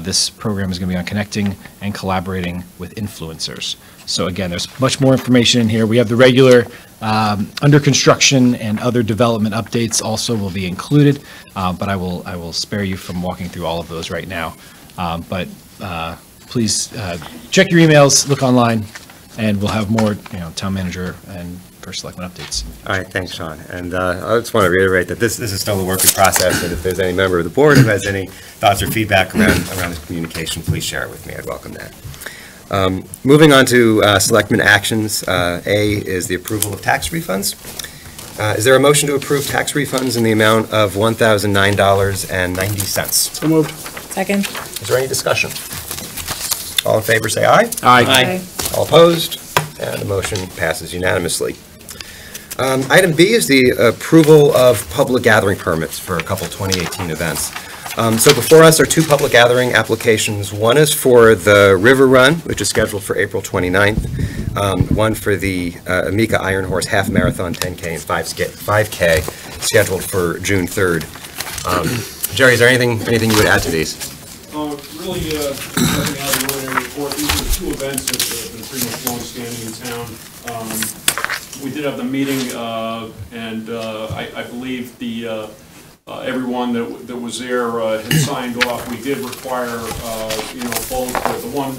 This program is going to be on connecting and collaborating with influencers. So again, there's much more information in here. We have the regular under construction and other development updates also will be included, but I will spare you from walking through all of those right now. Please check your emails, look online, and we'll have more, town manager and first selectman updates. All right, thanks, Sean. And I just want to reiterate that this is still a work in process, and if there's any member of the board who has any thoughts or feedback around this communication, please share it with me. I'd welcome that. Moving on to selectmen actions. A is the approval of tax refunds. Is there a motion to approve tax refunds in the amount of $1,009.90? So moved. Second. Is there any discussion? All in favor, say aye. Aye. All opposed? And the motion passes unanimously. Item B is the approval of public gathering permits for a couple 2018 events. So before us are 2 public gathering applications. One is for the River Run, which is scheduled for April 29th. One for the Amica Iron Horse Half Marathon 10K and 5K scheduled for June 3rd. Jerry, is there anything you would add to these? Really, nothing out of the ordinary report. These are 2 events that have been pretty much long-standing in town. We did have the meeting, and I believe everyone that was there had signed off. We did require, both. The one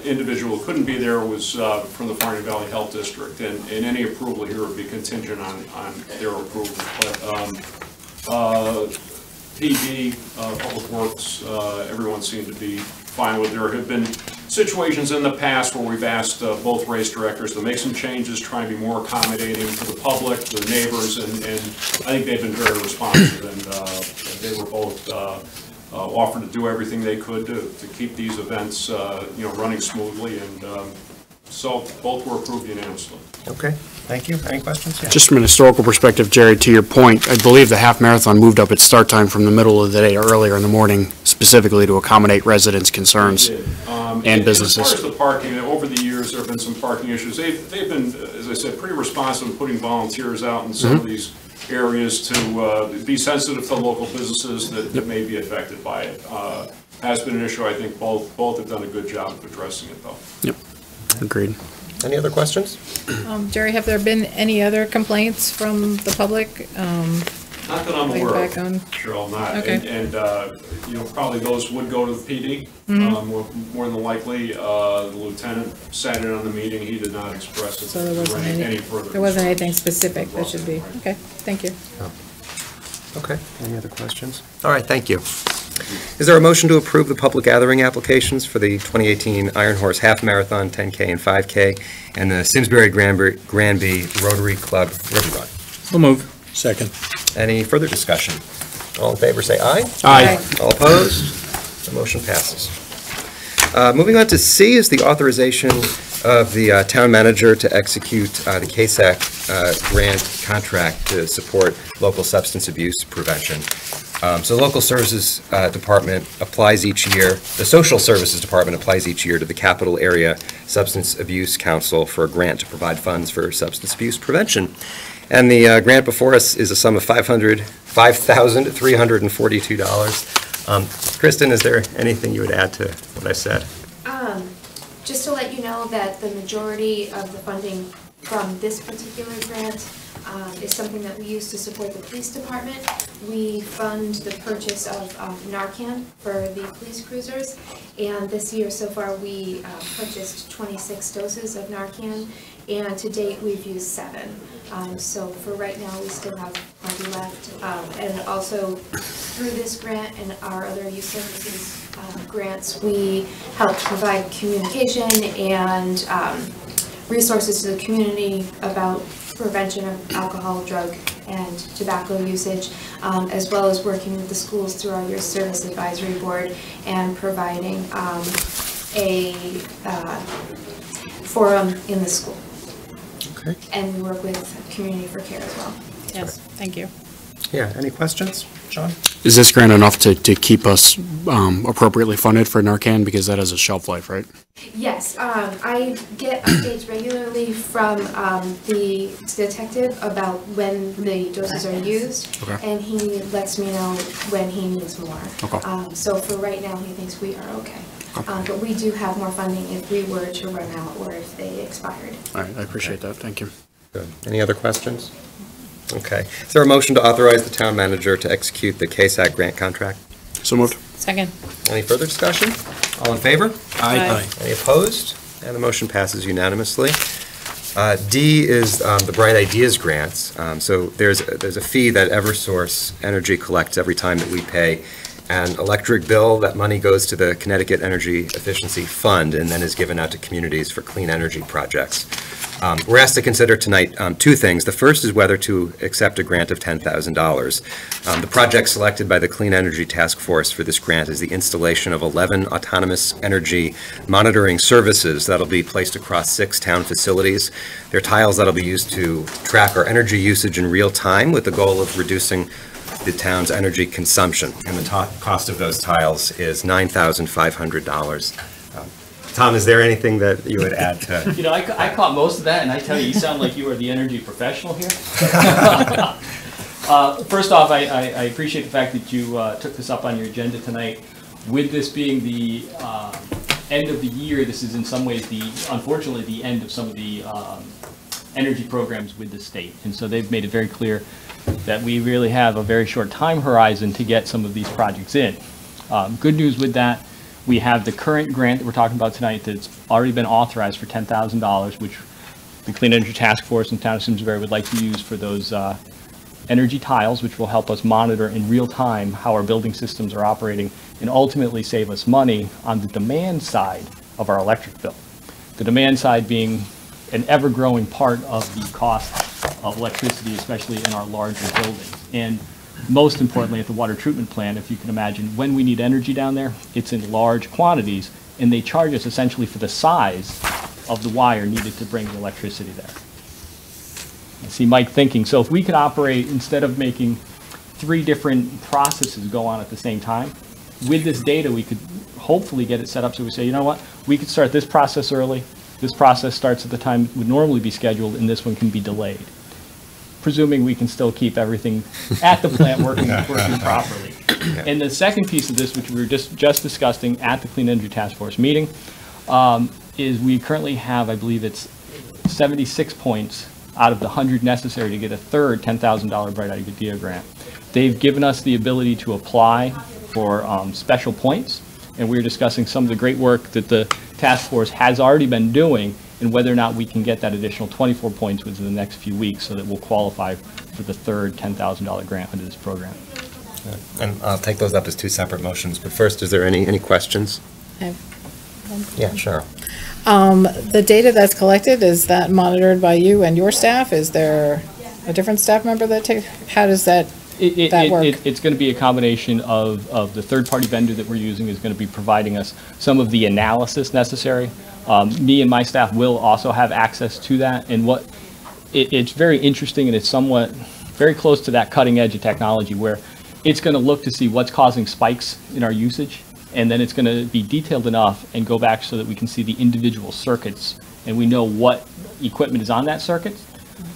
individual who couldn't be there was from the Farnham Valley Health District, and any approval here would be contingent on their approval. But PD, Public Works, everyone seemed to be fine with it. There have been situations in the past where we've asked both race directors to make some changes, try and be more accommodating to the public, the neighbors, and I think they've been very responsive, and they were both offered to do everything they could to keep these events running smoothly, and so both were approved unanimously. Okay, thank you. Any questions? Yeah. Just from an historical perspective, Jerry, to your point, I believe the half marathon moved up its start time from the middle of the day earlier in the morning, specifically to accommodate residents' concerns and businesses. As far as the parking, over the years there have been some parking issues. They've been, as I said, pretty responsive in putting volunteers out in some of these areas to be sensitive to local businesses that may be affected by it. Has been an issue. I think both have done a good job of addressing it, though. Yep, agreed. Any other questions? Jerry, have there been any other complaints from the public? Not that I'm aware of, Cheryl, not. Okay. And probably those would go to the PD. More than likely, the lieutenant sat in on the meeting. He did not express it. So there wasn't any further. There wasn't anything specific that should be. Okay, thank you. Okay, any other questions? All right, thank you. Is there a motion to approve the public gathering applications for the 2018 Iron Horse Half Marathon 10K and 5K and the Simsbury Granby Rotary Club River Run? So moved. Second. Any further discussion? All in favor, say aye. Aye. All opposed? The motion passes. Moving on to C is the authorization of the town manager to execute the KSAC grant contract to support local substance abuse prevention. So the Local Services Department applies each year, the Social Services Department applies each year to the Capital Area Substance Abuse Council for a grant to provide funds for substance abuse prevention. And the grant before us is a sum of $5,342. Kristen, is there anything you would add to what I said? Just to let you know that the majority of the funding from this particular grant is something that we use to support the police department. We fund the purchase of Narcan for the police cruisers, and this year so far we purchased 26 doses of Narcan, and to date we've used 7. So for right now we still have plenty left, and also through this grant and our other youth services grants, we help provide communication and resources to the community about prevention of alcohol, drug, and tobacco usage, as well as working with the schools through our Youth Service Advisory Board and providing a forum in the school. Okay. And we work with Community for Care as well. Yes, thank you. Yeah, any questions, John? Is this grant enough to keep us appropriately funded for Narcan, because that has a shelf life, right? Yes, I get updates regularly from the detective about when the doses are used, Okay. and he lets me know when he needs more. Okay. So for right now, he thinks we are okay. But we do have more funding if we were to run out or if they expired. All right, I appreciate that. Thank you. Good. Any other questions? Okay. Is there a motion to authorize the town manager to execute the KSAC grant contract? So moved. Second. Any further discussion? All in favor? Aye. Any opposed? And the motion passes unanimously. D is the Bright Ideas grants. So there's a fee that Eversource Energy collects every time that we pay an electric bill. That money goes to the Connecticut Energy Efficiency Fund and then is given out to communities for clean energy projects. We're asked to consider tonight 2 things. The first is whether to accept a grant of $10,000. The project selected by the Clean Energy Task Force for this grant is the installation of 11 autonomous energy monitoring services that'll be placed across 6 town facilities. They're tiles that'll be used to track our energy usage in real time with the goal of reducing the town's energy consumption. And the cost of those tiles is $9,500. Tom, is there anything that you would add to? You know, I caught most of that, and I tell you sound like you are the energy professional here. First off, I appreciate the fact that you took this up on your agenda tonight. With this being the end of the year, this is in some ways unfortunately, the end of some of the energy programs with the state. And so they've made it very clear that we really have a very short time horizon to get some of these projects in. Good news with that, we have the current grant that we're talking about tonight that's already been authorized for $10,000, which the Clean Energy Task Force in the town of Simsbury would like to use for those energy tiles, which will help us monitor in real time how our building systems are operating and ultimately save us money on the demand side of our electric bill. The demand side being an ever-growing part of the cost of electricity, especially in our larger buildings. And most importantly, at the water treatment plant, if you can imagine, when we need energy down there, it's in large quantities, and they charge us essentially for the size of the wire needed to bring the electricity there. I see Mike thinking, so if we could operate, instead of making 3 different processes go on at the same time, with this data, we could hopefully get it set up so we say, you know what, we could start this process early, this process starts at the time it would normally be scheduled, and this one can be delayed, presuming we can still keep everything at the plant working properly. And the second piece of this, which we were just discussing at the Clean Energy Task Force meeting, is we currently have, I believe it's 76 points out of the 100 necessary to get a third $10,000 Bright Idea grant. They've given us the ability to apply for special points, and we're discussing some of the great work that the task force has already been doing and whether or not we can get that additional 24 points within the next few weeks so that we'll qualify for the third $10,000 grant under this program. And I'll take those up as 2 separate motions, but first, is there any questions? I have one. Yeah, sure. The data that's collected, is that monitored by you and your staff? Is there a different staff member that how does that that work? It's going to be a combination of the third-party vendor that we're using is going to be providing us some of the analysis necessary. Me and my staff will also have access to that, and it's very interesting, and it's somewhat very close to that cutting edge of technology where it's going to look to see what's causing spikes in our usage, and then it's going to be detailed enough and go back so that we can see the individual circuits and we know what equipment is on that circuit.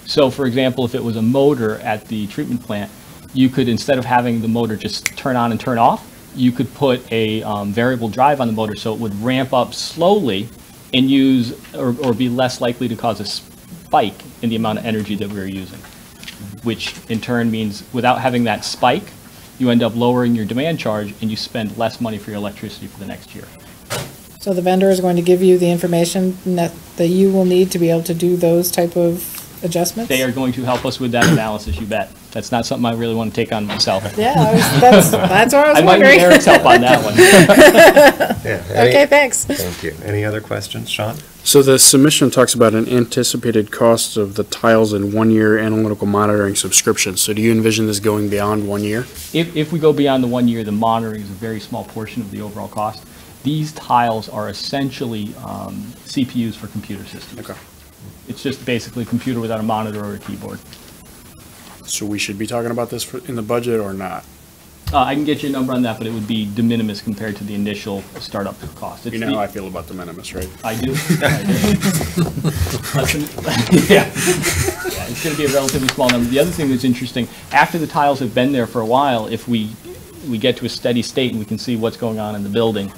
So for example, if it was a motor at the treatment plant, you could, instead of having the motor just turn on and turn off, you could put a variable drive on the motor so it would ramp up slowly and use or be less likely to cause a spike in the amount of energy that we're using, which in turn means without having that spike, you end up lowering your demand charge and you spend less money for your electricity for the next year. So the vendor is going to give you the information that you will need to be able to do those type of adjustments? They are going to help us with that analysis, you bet. That's not something I really want to take on myself. Yeah, that's what I was I might wondering. need Eric's help on that one. Okay, thanks. Thank you. Any other questions, Sean? So the submission talks about an anticipated cost of the tiles and 1-year analytical monitoring subscription. So do you envision this going beyond 1 year? If we go beyond the 1 year, the monitoring is a very small portion of the overall cost. These tiles are essentially CPUs for computer systems. Okay. It's just basically a computer without a monitor or a keyboard. So we should be talking about this in the budget or not? I can get you a number on that, but it would be de minimis compared to the initial startup cost. You know how I feel about de minimis, right? I do. Yeah. It's going to be a relatively small number. The other thing that's interesting, after the tiles have been there for a while, if we get to a steady state and we can see what's going on in the building,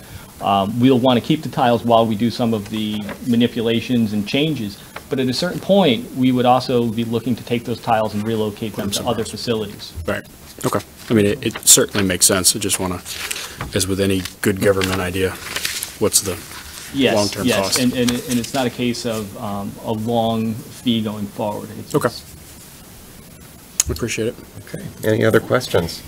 we'll want to keep the tiles while we do some of the manipulations and changes. But at a certain point, we would also be looking to take those tiles and relocate them to other facilities. Right. Okay. I mean, it certainly makes sense. I just want to, as with any good government idea, what's the long-term cost? Yes, and it's not a case of a long fee going forward. Okay. Appreciate it. Okay. Any other questions?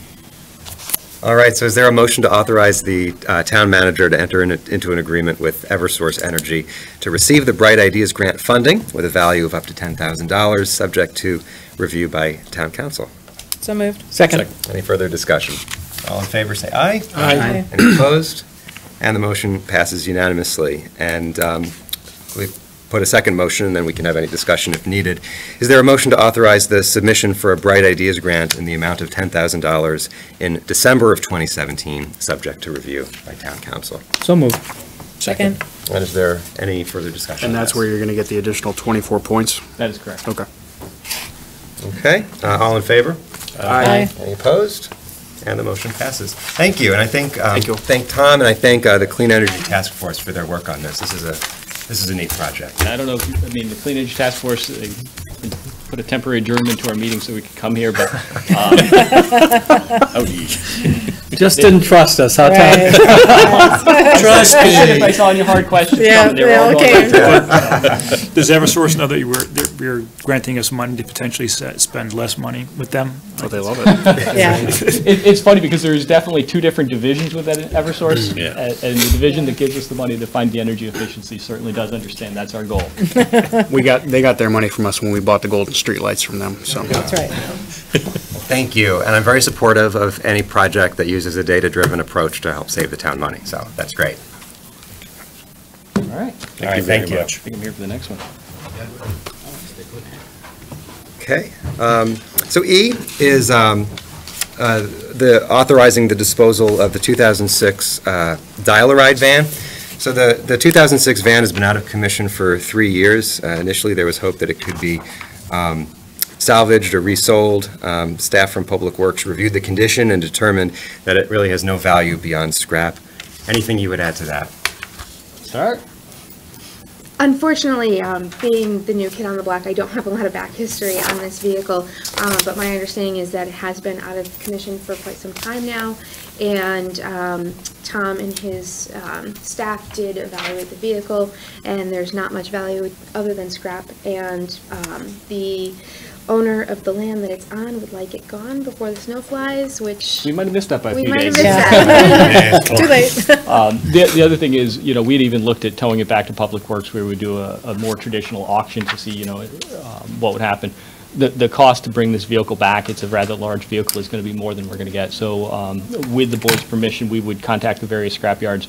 All right, so is there a motion to authorize the town manager to enter into an agreement with Eversource Energy to receive the Bright Ideas Grant funding with a value of up to $10,000, subject to review by town council? So moved. Second. Any further discussion? All in favor, say aye. Aye. Any opposed? And the motion passes unanimously. And we've put a second motion, and then we can have any discussion if needed. Is there a motion to authorize the submission for a Bright Ideas Grant in the amount of $10,000 in December of 2017, subject to review by town council? So moved. Second. And is there any further discussion? And that's where you're going to get the additional 24 points? That is correct. Okay. Okay, all in favor? Aye. Any opposed? And the motion passes. Thank you, and I thank you. thank Tom, and I thank the Clean Energy Task Force for their work on this. This is a neat project. I don't know, I mean, the Clean Energy Task Force put a temporary adjournment to our meeting so we could come here, but Just didn't trust us, huh, Tom? trust me. If I saw any hard questions coming, they were all going back. Does Eversource know that you're granting us money to potentially spend less money with them? Oh, they love it. Yeah. It's funny because there's definitely two different divisions with Eversource. Yeah. And the division that gives us the money to find the energy efficiency certainly does understand that's our goal. They got their money from us when we bought the golden streetlights from them, so. That's right. Thank you, and I'm very supportive of any project that uses a data-driven approach to help save the town money, so that's great. All right. Thank you very much. I think I'm here for the next one. Okay, so E is the authorizing the disposal of the 2006 Dial-A-Ride van. So the 2006 van has been out of commission for 3 years. Initially, there was hope that it could be salvaged or resold. Staff from Public Works reviewed the condition and determined that it really has no value beyond scrap. Anything you would add to that? Start. Unfortunately, being the new kid on the block, I don't have a lot of back history on this vehicle, but my understanding is that it has been out of commission for quite some time now, and Tom and his staff did evaluate the vehicle, and there's not much value other than scrap, and the owner of the land that it's on would like it gone before the snow flies, which... We might have missed that by a few days. We might have missed that. Too late. The other thing is, we'd even looked at towing it back to Public Works where we would do a more traditional auction to see, what would happen. the cost to bring this vehicle back, it's a rather large vehicle, is going to be more than we're going to get. So with the board's permission, we would contact the various scrapyards,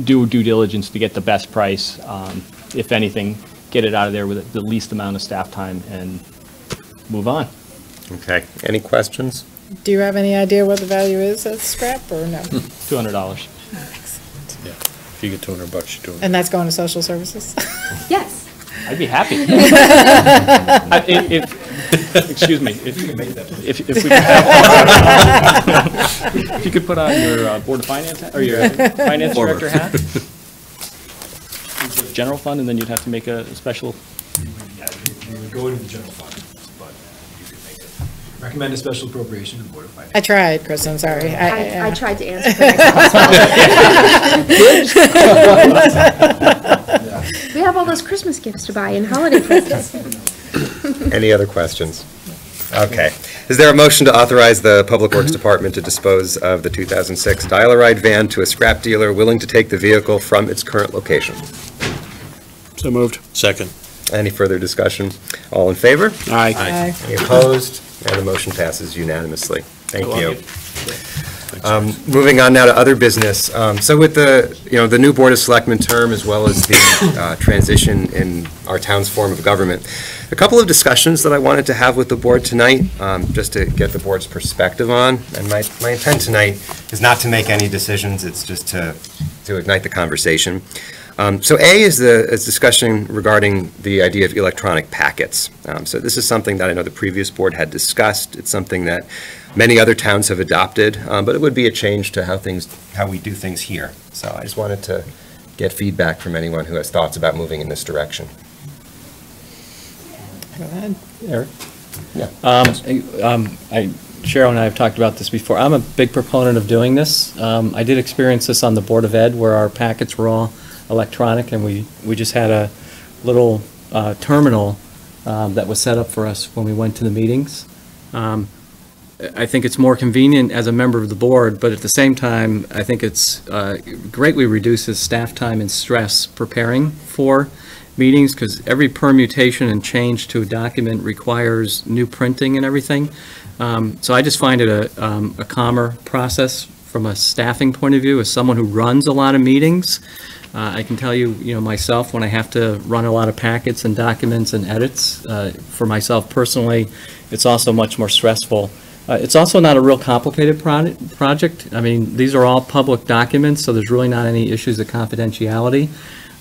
do due diligence to get the best price, if anything, get it out of there with the least amount of staff time and move on. Okay, any questions? Do you have any idea what the value is of scrap, or no? $200. Yeah, if you get $200, you're doing it. And that's going to social services? Yes. I'd be happy. Excuse me, if we could have, if you could put on your Board of Finance, or your Finance Director hat. General fund, and then you'd have to make a special. You would go into the general fund, but you could make it. Recommend a special appropriation to the Board of Finance. I tried, Chris, I'm sorry. I tried to answer for myself. We have all those Christmas gifts to buy and holiday presents. Any other questions? Okay. Is there a motion to authorize the Public Works Department to dispose of the 2006 Dial-A-Ride van to a scrap dealer willing to take the vehicle from its current location? So moved. Second. Any further discussion? All in favor? Aye. Aye. Any opposed? And the motion passes unanimously. Thank you. Moving on now to other business. So with the new Board of Selectmen term, as well as the transition in our town's form of government, a couple of discussions that I wanted to have with the board tonight, just to get the board's perspective on. And my intent tonight is not to make any decisions, it's just to ignite the conversation. So A is the discussion regarding the idea of electronic packets. So this is something that I know the previous board had discussed. It's something that many other towns have adopted, but it would be a change to how we do things here. So I just wanted to get feedback from anyone who has thoughts about moving in this direction. Go ahead. Eric? Yeah. Cheryl and I have talked about this before. I'm a big proponent of doing this. I did experience this on the Board of Ed, where our packets were all electronic, and we just had a little terminal that was set up for us when we went to the meetings. I think it's more convenient as a member of the board, but at the same time, I think it's greatly reduces staff time and stress preparing for meetings, because every permutation and change to a document requires new printing and everything. So I just find it a calmer process from a staffing point of view. As someone who runs a lot of meetings, I can tell you, myself, when I have to run a lot of packets and documents and edits, for myself personally, it's also much more stressful. It's also not a real complicated project. I mean, these are all public documents, so there's really not any issues of confidentiality.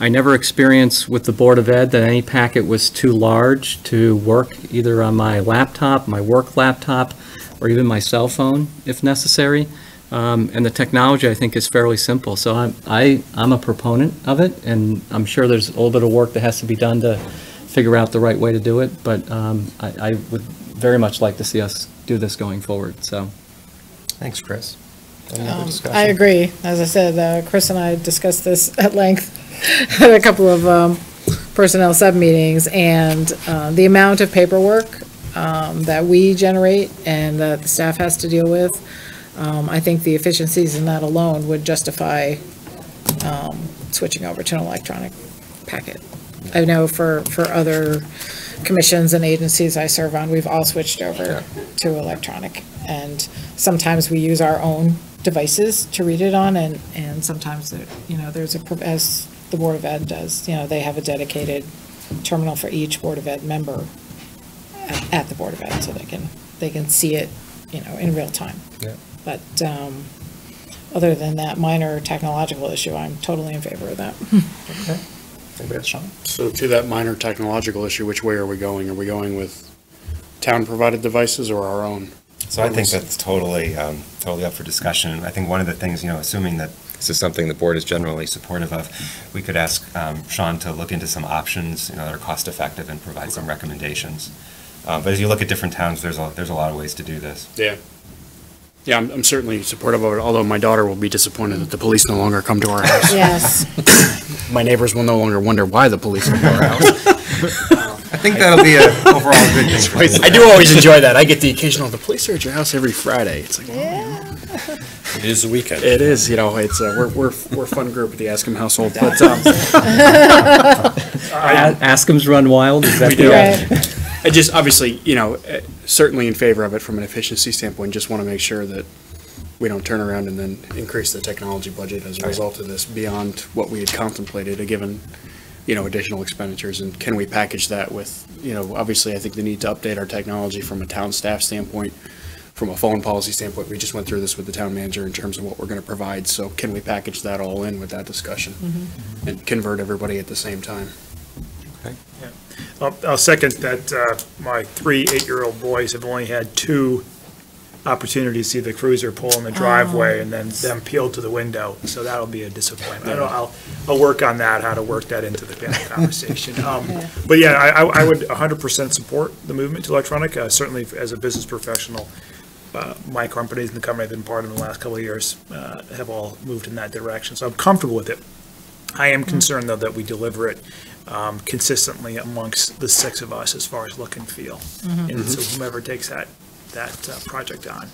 I never experienced with the Board of Ed that any packet was too large to work either on my laptop, my work laptop, or even my cell phone if necessary. And the technology, I think, is fairly simple. So I'm a proponent of it, and I'm sure there's a little bit of work that has to be done to figure out the right way to do it, but I would very much like to see us do this going forward, so. Thanks, Chris. Any other discussion? I agree. As I said, Chris and I discussed this at length at a couple of personnel sub-meetings, and the amount of paperwork that we generate and that the staff has to deal with, I think the efficiencies in that alone would justify switching over to an electronic packet. I know for other commissions and agencies I serve on, we've all switched over to electronic. And sometimes we use our own devices to read it on, and sometimes, there's as the Board of Ed does, they have a dedicated terminal for each Board of Ed member at the Board of Ed, so they can see it, in real time. Yeah. But other than that minor technological issue, I'm totally in favor of that. Okay. Sean? So to that minor technological issue, which way are we going? Are we going with town-provided devices or our own? So I think that's totally up for discussion. I think one of the things, assuming that this is something the board is generally supportive of, we could ask Sean to look into some options, that are cost-effective and provide some recommendations. But as you look at different towns, there's a lot of ways to do this. Yeah. Yeah, I'm certainly supportive of it, although my daughter will be disappointed that the police no longer come to our house. Yes. My neighbors will no longer wonder why the police come to our house. I think that'll be an overall good thing. I do always enjoy that. I get the occasional, the police are at your house every Friday. It's like, well, It is the weekend. It is, it's we're a fun group at the Askham household. But Askham's Run Wild, is that we do. the I just, obviously, certainly in favor of it from an efficiency standpoint, just want to make sure that we don't turn around and then increase the technology budget as a result of this beyond what we had contemplated, given, additional expenditures. And can we package that with, obviously, I think the need to update our technology from a town staff standpoint, from a phone policy standpoint. We just went through this with the town manager in terms of what we're going to provide. So can we package that all in with that discussion and convert everybody at the same time? Okay. I'll second that. My 3 8-year-old boys have only had 2 opportunities to see the cruiser pull in the driveway and then them peeled to the window. So that'll be a disappointment. I'll work on that, how to work that into the conversation. But yeah, I would 100% support the movement to electronic. Certainly as a business professional, my companies and the company I've been part of in the last couple of years have all moved in that direction. So I'm comfortable with it. I am concerned, though, that we deliver it consistently amongst the 6 of us as far as look and feel. And so whomever takes that project on.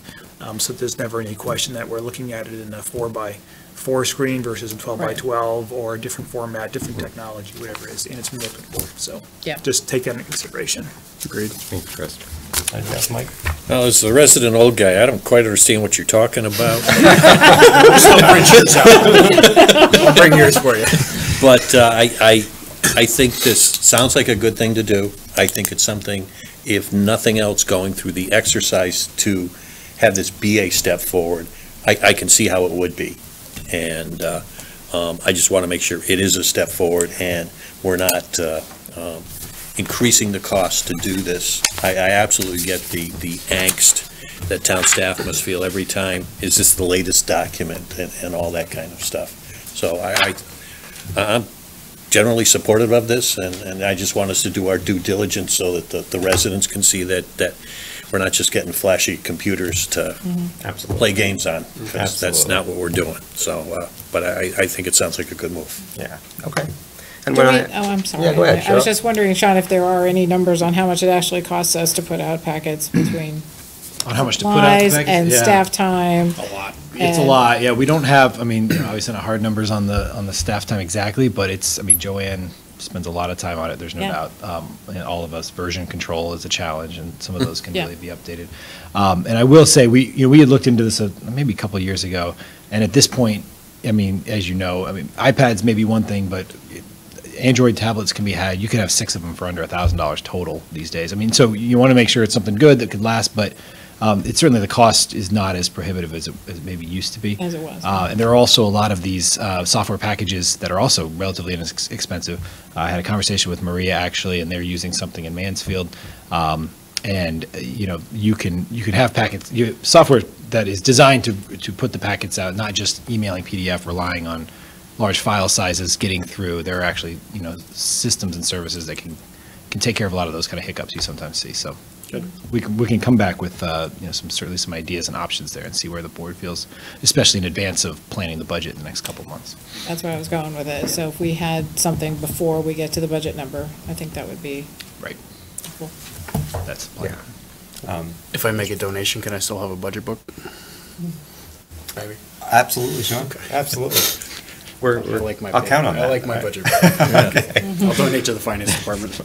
So there's never any question that we're looking at it in a 4x4 screen versus a 12x12 or a different format, different technology, whatever it is, and it's multiple. So just take that into consideration. Agreed. Thank you, Chris. Yes, Mike? Well, as the resident old guy, I don't quite understand what you're talking about. I'll bring yours for you. But I think this sounds like a good thing to do. I think it's something, if nothing else, going through the exercise to have this be a step forward, I can see how it would be. And I just want to make sure it is a step forward and we're not increasing the cost to do this. I absolutely get the angst that town staff must feel every time, is this the latest document and all that kind of stuff. So I'm generally supportive of this, and I just want us to do our due diligence so that the residents can see that we're not just getting flashy computers to play games on, because that's not what we're doing. So, but I think it sounds like a good move. Yeah, okay. And I'm sorry. Yeah, go ahead, I was Cheryl. just wondering, Sean, if there are any numbers on how much it actually costs us to put out packets between On how much to put out the supplies packets? and Yeah. staff time. A lot. It's a lot, yeah. We don't have, obviously not hard numbers on the staff time exactly, but it's, Joanne spends a lot of time on it, there's no Yeah. doubt. And all of us, version control is a challenge, and some of those can really be updated. And I will say, we had looked into this maybe a couple of years ago, and at this point, as you know, iPads may be one thing, but Android tablets can be had, you can have 6 of them for under $1,000 total these days. So you want to make sure it's something good that could last, but it's certainly, the cost is not as prohibitive as it maybe used to be. As it was. And there are also a lot of these software packages that are also relatively inexpensive. I had a conversation with Maria, actually, and they're using something in Mansfield. And you can have packets, software that is designed to put the packets out, not just emailing PDF, relying on large file sizes getting through. There are actually, systems and services that can take care of a lot of those kind of hiccups you sometimes see. So we can come back with certainly some ideas and options there and see where the board feels, especially in advance of planning the budget in the next couple of months. That's where I was going with it. So if we had something before we get to the budget number, I think that would be right. Cool. That's the plan. If I make a donation, can I still have a budget book? Maybe. Absolutely, Sean. Absolutely. I'll count on that. I like my budget. I'll donate to the finance department.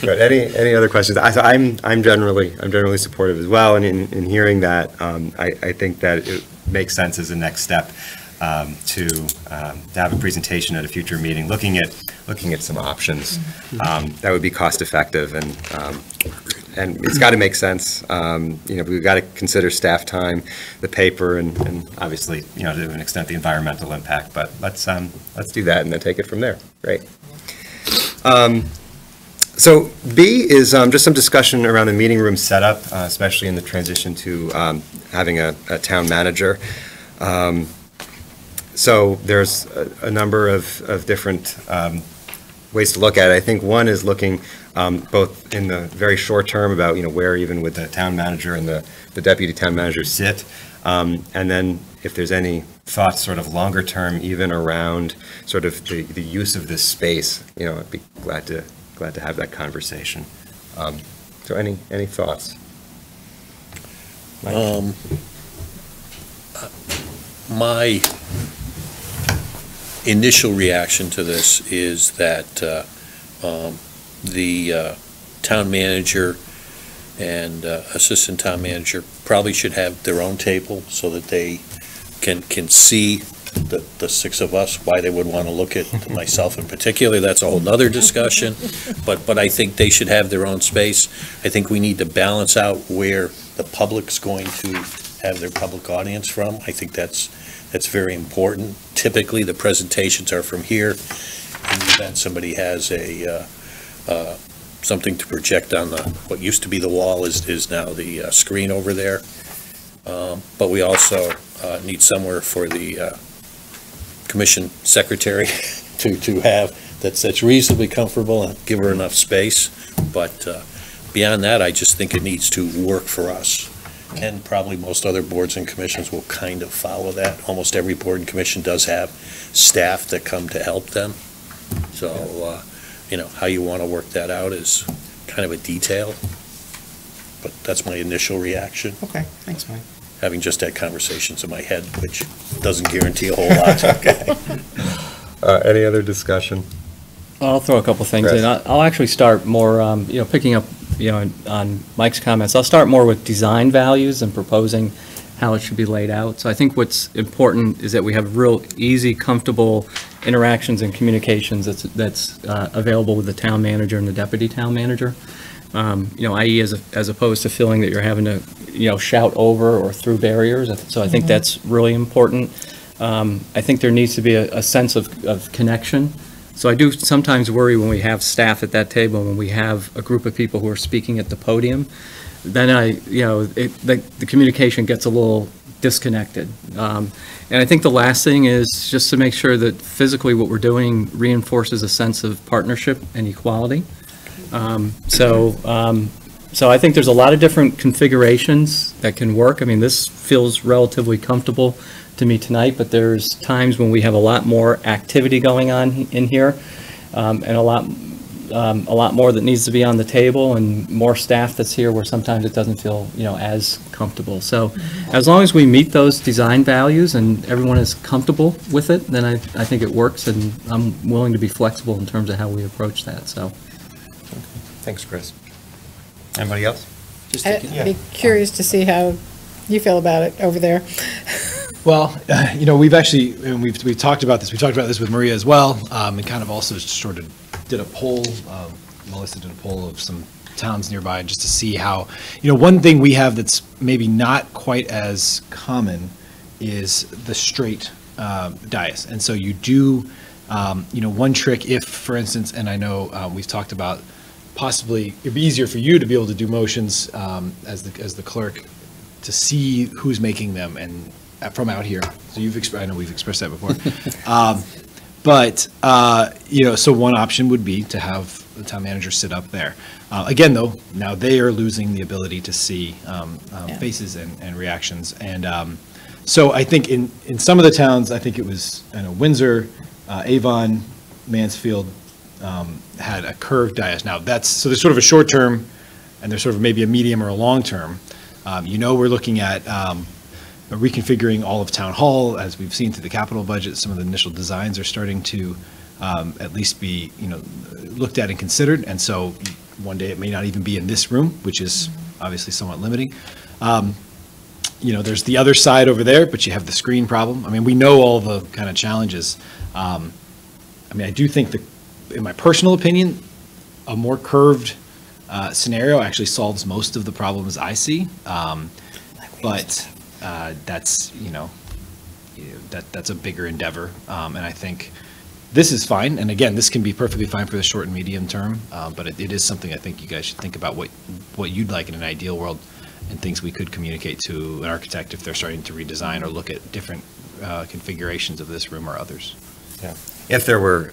Good. Any other questions? I'm generally supportive as well, and in hearing that, I think that it makes sense as a next step to have a presentation at a future meeting, looking at some options that would be cost effective, and it's got to make sense. We've got to consider staff time, the paper, and obviously, to an extent, the environmental impact. But let's do that and then take it from there. Great. So B is just some discussion around the meeting room setup, especially in the transition to having a town manager. So there's a number of different ways to look at it. I think one is looking both in the very short term about, where even would the town manager and the deputy town manager sit, and then if there's any thoughts sort of longer term, even around sort of the use of this space, I'd be glad to have that conversation. So any thoughts? My initial reaction to this is that the town manager and assistant town manager probably should have their own table so that they can see the six of us, why they would want to look at myself in particular. That's a whole nother discussion, but I think they should have their own space. I think we need to balance out where the public's going to have their public audience from. I think that's very important. Typically, the presentations are from here. In the event somebody has something to project on what used to be the wall is now the screen over there. But we also need somewhere for the commission secretary to have that's reasonably comfortable and give her enough space. But beyond that, I just think it needs to work for us. And probably most other boards and commissions will kind of follow that. Almost every board and commission does have staff that come to help them. So, how you want to work that out is kind of a detail. But that's my initial reaction. Okay, thanks, Mike. Having just had conversations in my head, which doesn't guarantee a whole lot. Okay. Any other discussion? I'll throw a couple things in. I'll actually start more, picking up, on Mike's comments. I'll start more with design values and proposing how it should be laid out. So I think what's important is that we have real easy, comfortable interactions and communications that's available with the town manager and the deputy town manager. I.e. as opposed to feeling that you're having to, shout over or through barriers. So I think that's really important. I think there needs to be a sense of connection. So I do sometimes worry when we have staff at that table, when we have a group of people who are speaking at the podium, then the communication gets a little disconnected. And I think the last thing is just to make sure that physically what we're doing reinforces a sense of partnership and equality. So I think there's a lot of different configurations that can work. I mean, this feels relatively comfortable to me tonight, but there's times when we have a lot more activity going on in here, and a lot more that needs to be on the table, and more staff that's here where sometimes it doesn't feel, as comfortable. So as long as we meet those design values and everyone is comfortable with it, then I think it works, and I'm willing to be flexible in terms of how we approach that. So. Thanks, Chris. Anybody else? I'd be curious to see how you feel about it over there. Well, we've actually, and we've talked about this. We talked about this with Maria as well, and kind of also sort of did a poll. Melissa did a poll of some towns nearby just to see how, one thing we have that's maybe not quite as common is the straight dais. And so you do, one trick if, for instance, and I know we've talked about possibly it'd be easier for you to be able to do motions as the clerk to see who's making them and from out here. So I know we've expressed that before. So one option would be to have the town manager sit up there. Again, though, now they are losing the ability to see faces and reactions. And so I think in some of the towns, I think it was, Windsor, Avon, Mansfield, had a curved dais. Now so there's sort of a short term and there's sort of maybe a medium or a long term. We're looking at reconfiguring all of Town Hall, as we've seen through the capital budget. Some of the initial designs are starting to at least be, looked at and considered. And so one day it may not even be in this room, which is obviously somewhat limiting. There's the other side over there, but you have the screen problem. I mean, we know all the kind of challenges. I do think that, in my personal opinion, a more curved scenario actually solves most of the problems I see. But that's, that's a bigger endeavor. And I think this is fine. And again, this can be perfectly fine for the short and medium term. But it is something I think you guys should think about what you'd like in an ideal world and things we could communicate to an architect if they're starting to redesign or look at different configurations of this room or others. Yeah. If there were,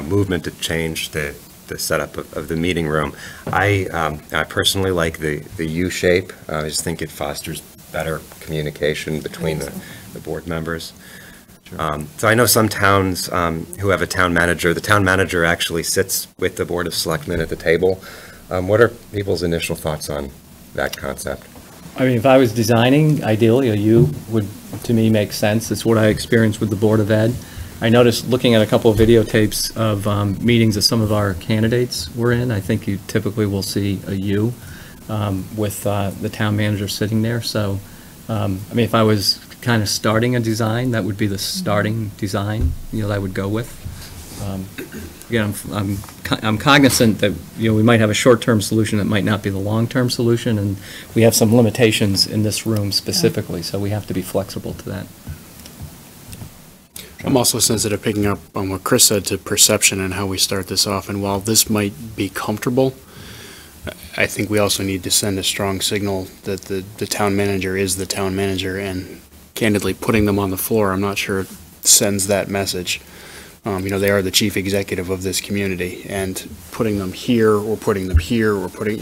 movement to change the setup of the meeting room, I personally like the U shape. I just think it fosters better communication between the board members. Sure. So I know some towns who have a town manager. The town manager actually sits with the Board of Selectmen at the table. What are people's initial thoughts on that concept? I mean, if I was designing, ideally, a U would, to me, make sense. It's what I experienced with the Board of Ed. I noticed, looking at a couple of videotapes of meetings that some of our candidates were in, I think you typically will see a U with the town manager sitting there. So, I mean, if I was kind of starting a design, that would be the starting design, that I would go with. Again, I'm cognizant that, we might have a short-term solution that might not be the long-term solution, and we have some limitations in this room specifically, so we have to be flexible to that. I'm also sensitive, picking up on what Chris said, to perception and how we start this off. And while this might be comfortable, I think we also need to send a strong signal that the town manager is the town manager, and candidly, putting them on the floor, I'm not sure it sends that message. They are the chief executive of this community, and putting them here or putting them here or putting,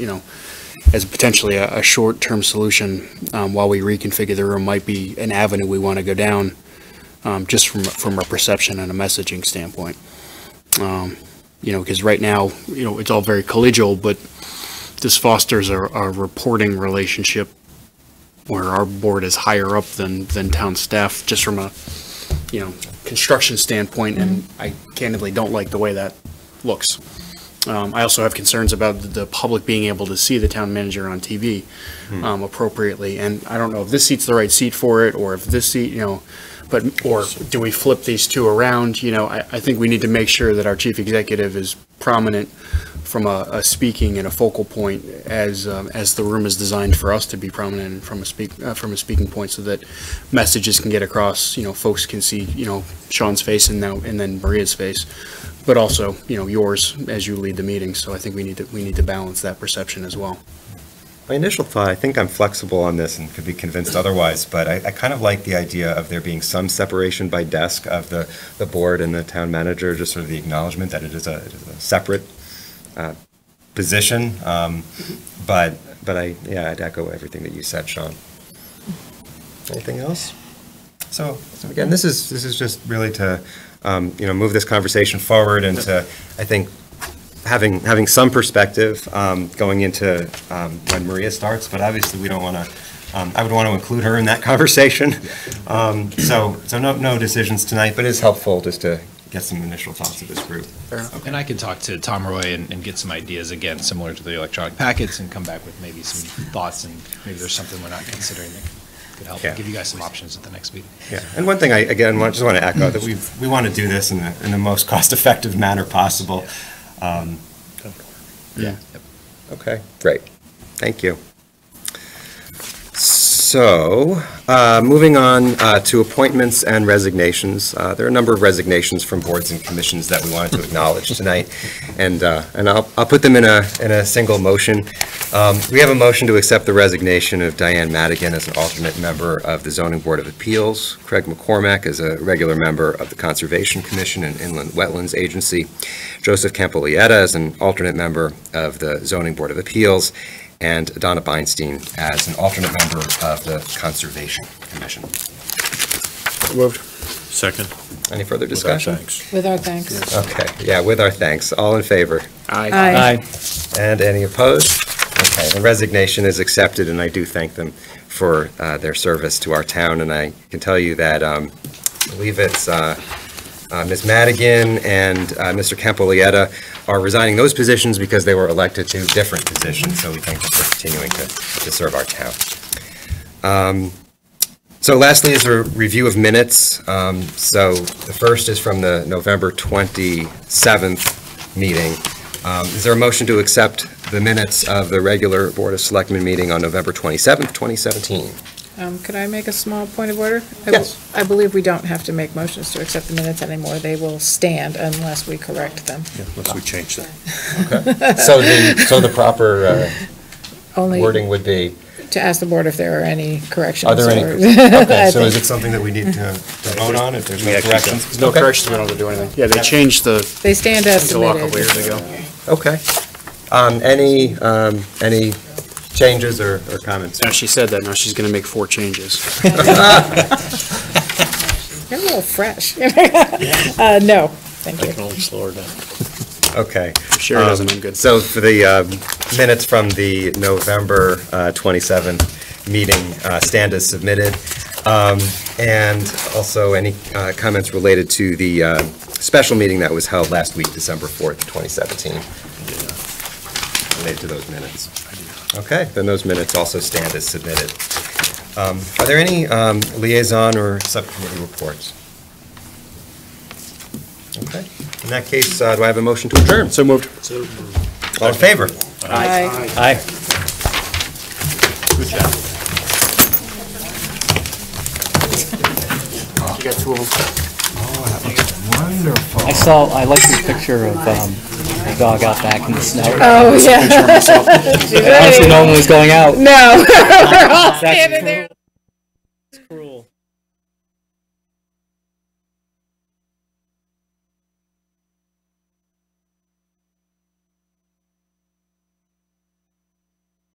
as potentially a short-term solution while we reconfigure the room might be an avenue we want to go down, just from a perception and a messaging standpoint. Because right now, it's all very collegial, but this fosters a reporting relationship where our board is higher up than town staff, just from a construction standpoint, and I candidly don't like the way that looks. I also have concerns about the public being able to see the town manager on TV appropriately, and I don't know if this seat's the right seat for it, or if this seat, or do we flip these two around? I think we need to make sure that our chief executive is prominent from a speaking and a focal point as the room is designed for us to be prominent from a speaking point, so that messages can get across. Folks can see Sean's face and then Maria's face, but also yours as you lead the meeting. So I think we need to balance that perception as well. My initial thought, I think I'm flexible on this and could be convinced otherwise, but I kind of like the idea of there being some separation by desk of the board and the town manager, just sort of the acknowledgement that it is a separate position. But I'd echo everything that you said, Sean. Anything else? So again, this is just really to move this conversation forward and to, I think, having some perspective going into when Maria starts, but obviously we don't want to, I would want to include her in that conversation. So no decisions tonight, but it's helpful just to get some initial thoughts of this group. Okay. And I can talk to Tom Roy and get some ideas, again, similar to the electronic packets, and come back with maybe some thoughts, and maybe there's something we're not considering that could help give you guys some options at the next meeting. Yeah, and one thing I just want to echo, that we want to do this in the most cost-effective manner possible. Yeah. Okay, great. Thank you. So, moving on to appointments and resignations. There are a number of resignations from boards and commissions that we wanted to acknowledge tonight, and I'll put them in a single motion. We have a motion to accept the resignation of Diane Madigan as an alternate member of the Zoning Board of Appeals, Craig McCormack as a regular member of the Conservation Commission and Inland Wetlands Agency, Joseph Campolietta as an alternate member of the Zoning Board of Appeals, and Donna Beinstein as an alternate member of the Conservation Commission. Moved. Second. Any further discussion? With our thanks. Okay, yeah, with our thanks. All in favor? Aye. Aye. And any opposed? Okay, the resignation is accepted, and I do thank them for their service to our town, and I can tell you that I believe it's Ms. Madigan and Mr. Campolietta are resigning those positions because they were elected to different positions, so we thank them for continuing to serve our town. So lastly is a review of minutes. So the first is from the November 27th meeting. Is there a motion to accept the minutes of the regular Board of Selectmen meeting on November 27th, 2017? Could I make a small point of order? Yes. I believe we don't have to make motions to accept the minutes anymore. They will stand unless we correct them. Unless we change that. Okay. So the proper Only wording would be? to ask the board if there are any corrections. Are there any? Okay, so is it something that we need to vote on if there's no corrections? There's no corrections, we don't have to do anything. Yeah, they changed the They stand as interlock a submitted. couple years ago. Okay. Any changes or comments? Now, she said that, now she's going to make 4 changes. You're a little fresh. No, thank I you. can only slow her down. Okay. Sure it doesn't, I'm good. So for the minutes from the November 27th meeting, stand as submitted. And also any comments related to the special meeting that was held last week, December 4th, 2017, related to those minutes. Okay, then those minutes also stand as submitted. Are there any liaison or subcommittee reports? Okay, in that case, do I have a motion to adjourn? So moved. All in favor? Aye. Aye. Good job. You got two of them. I liked your picture of the dog out back in the snow. Oh, yeah. Honestly, no one was going out. No. We're all That's standing there. cruel. It's cruel.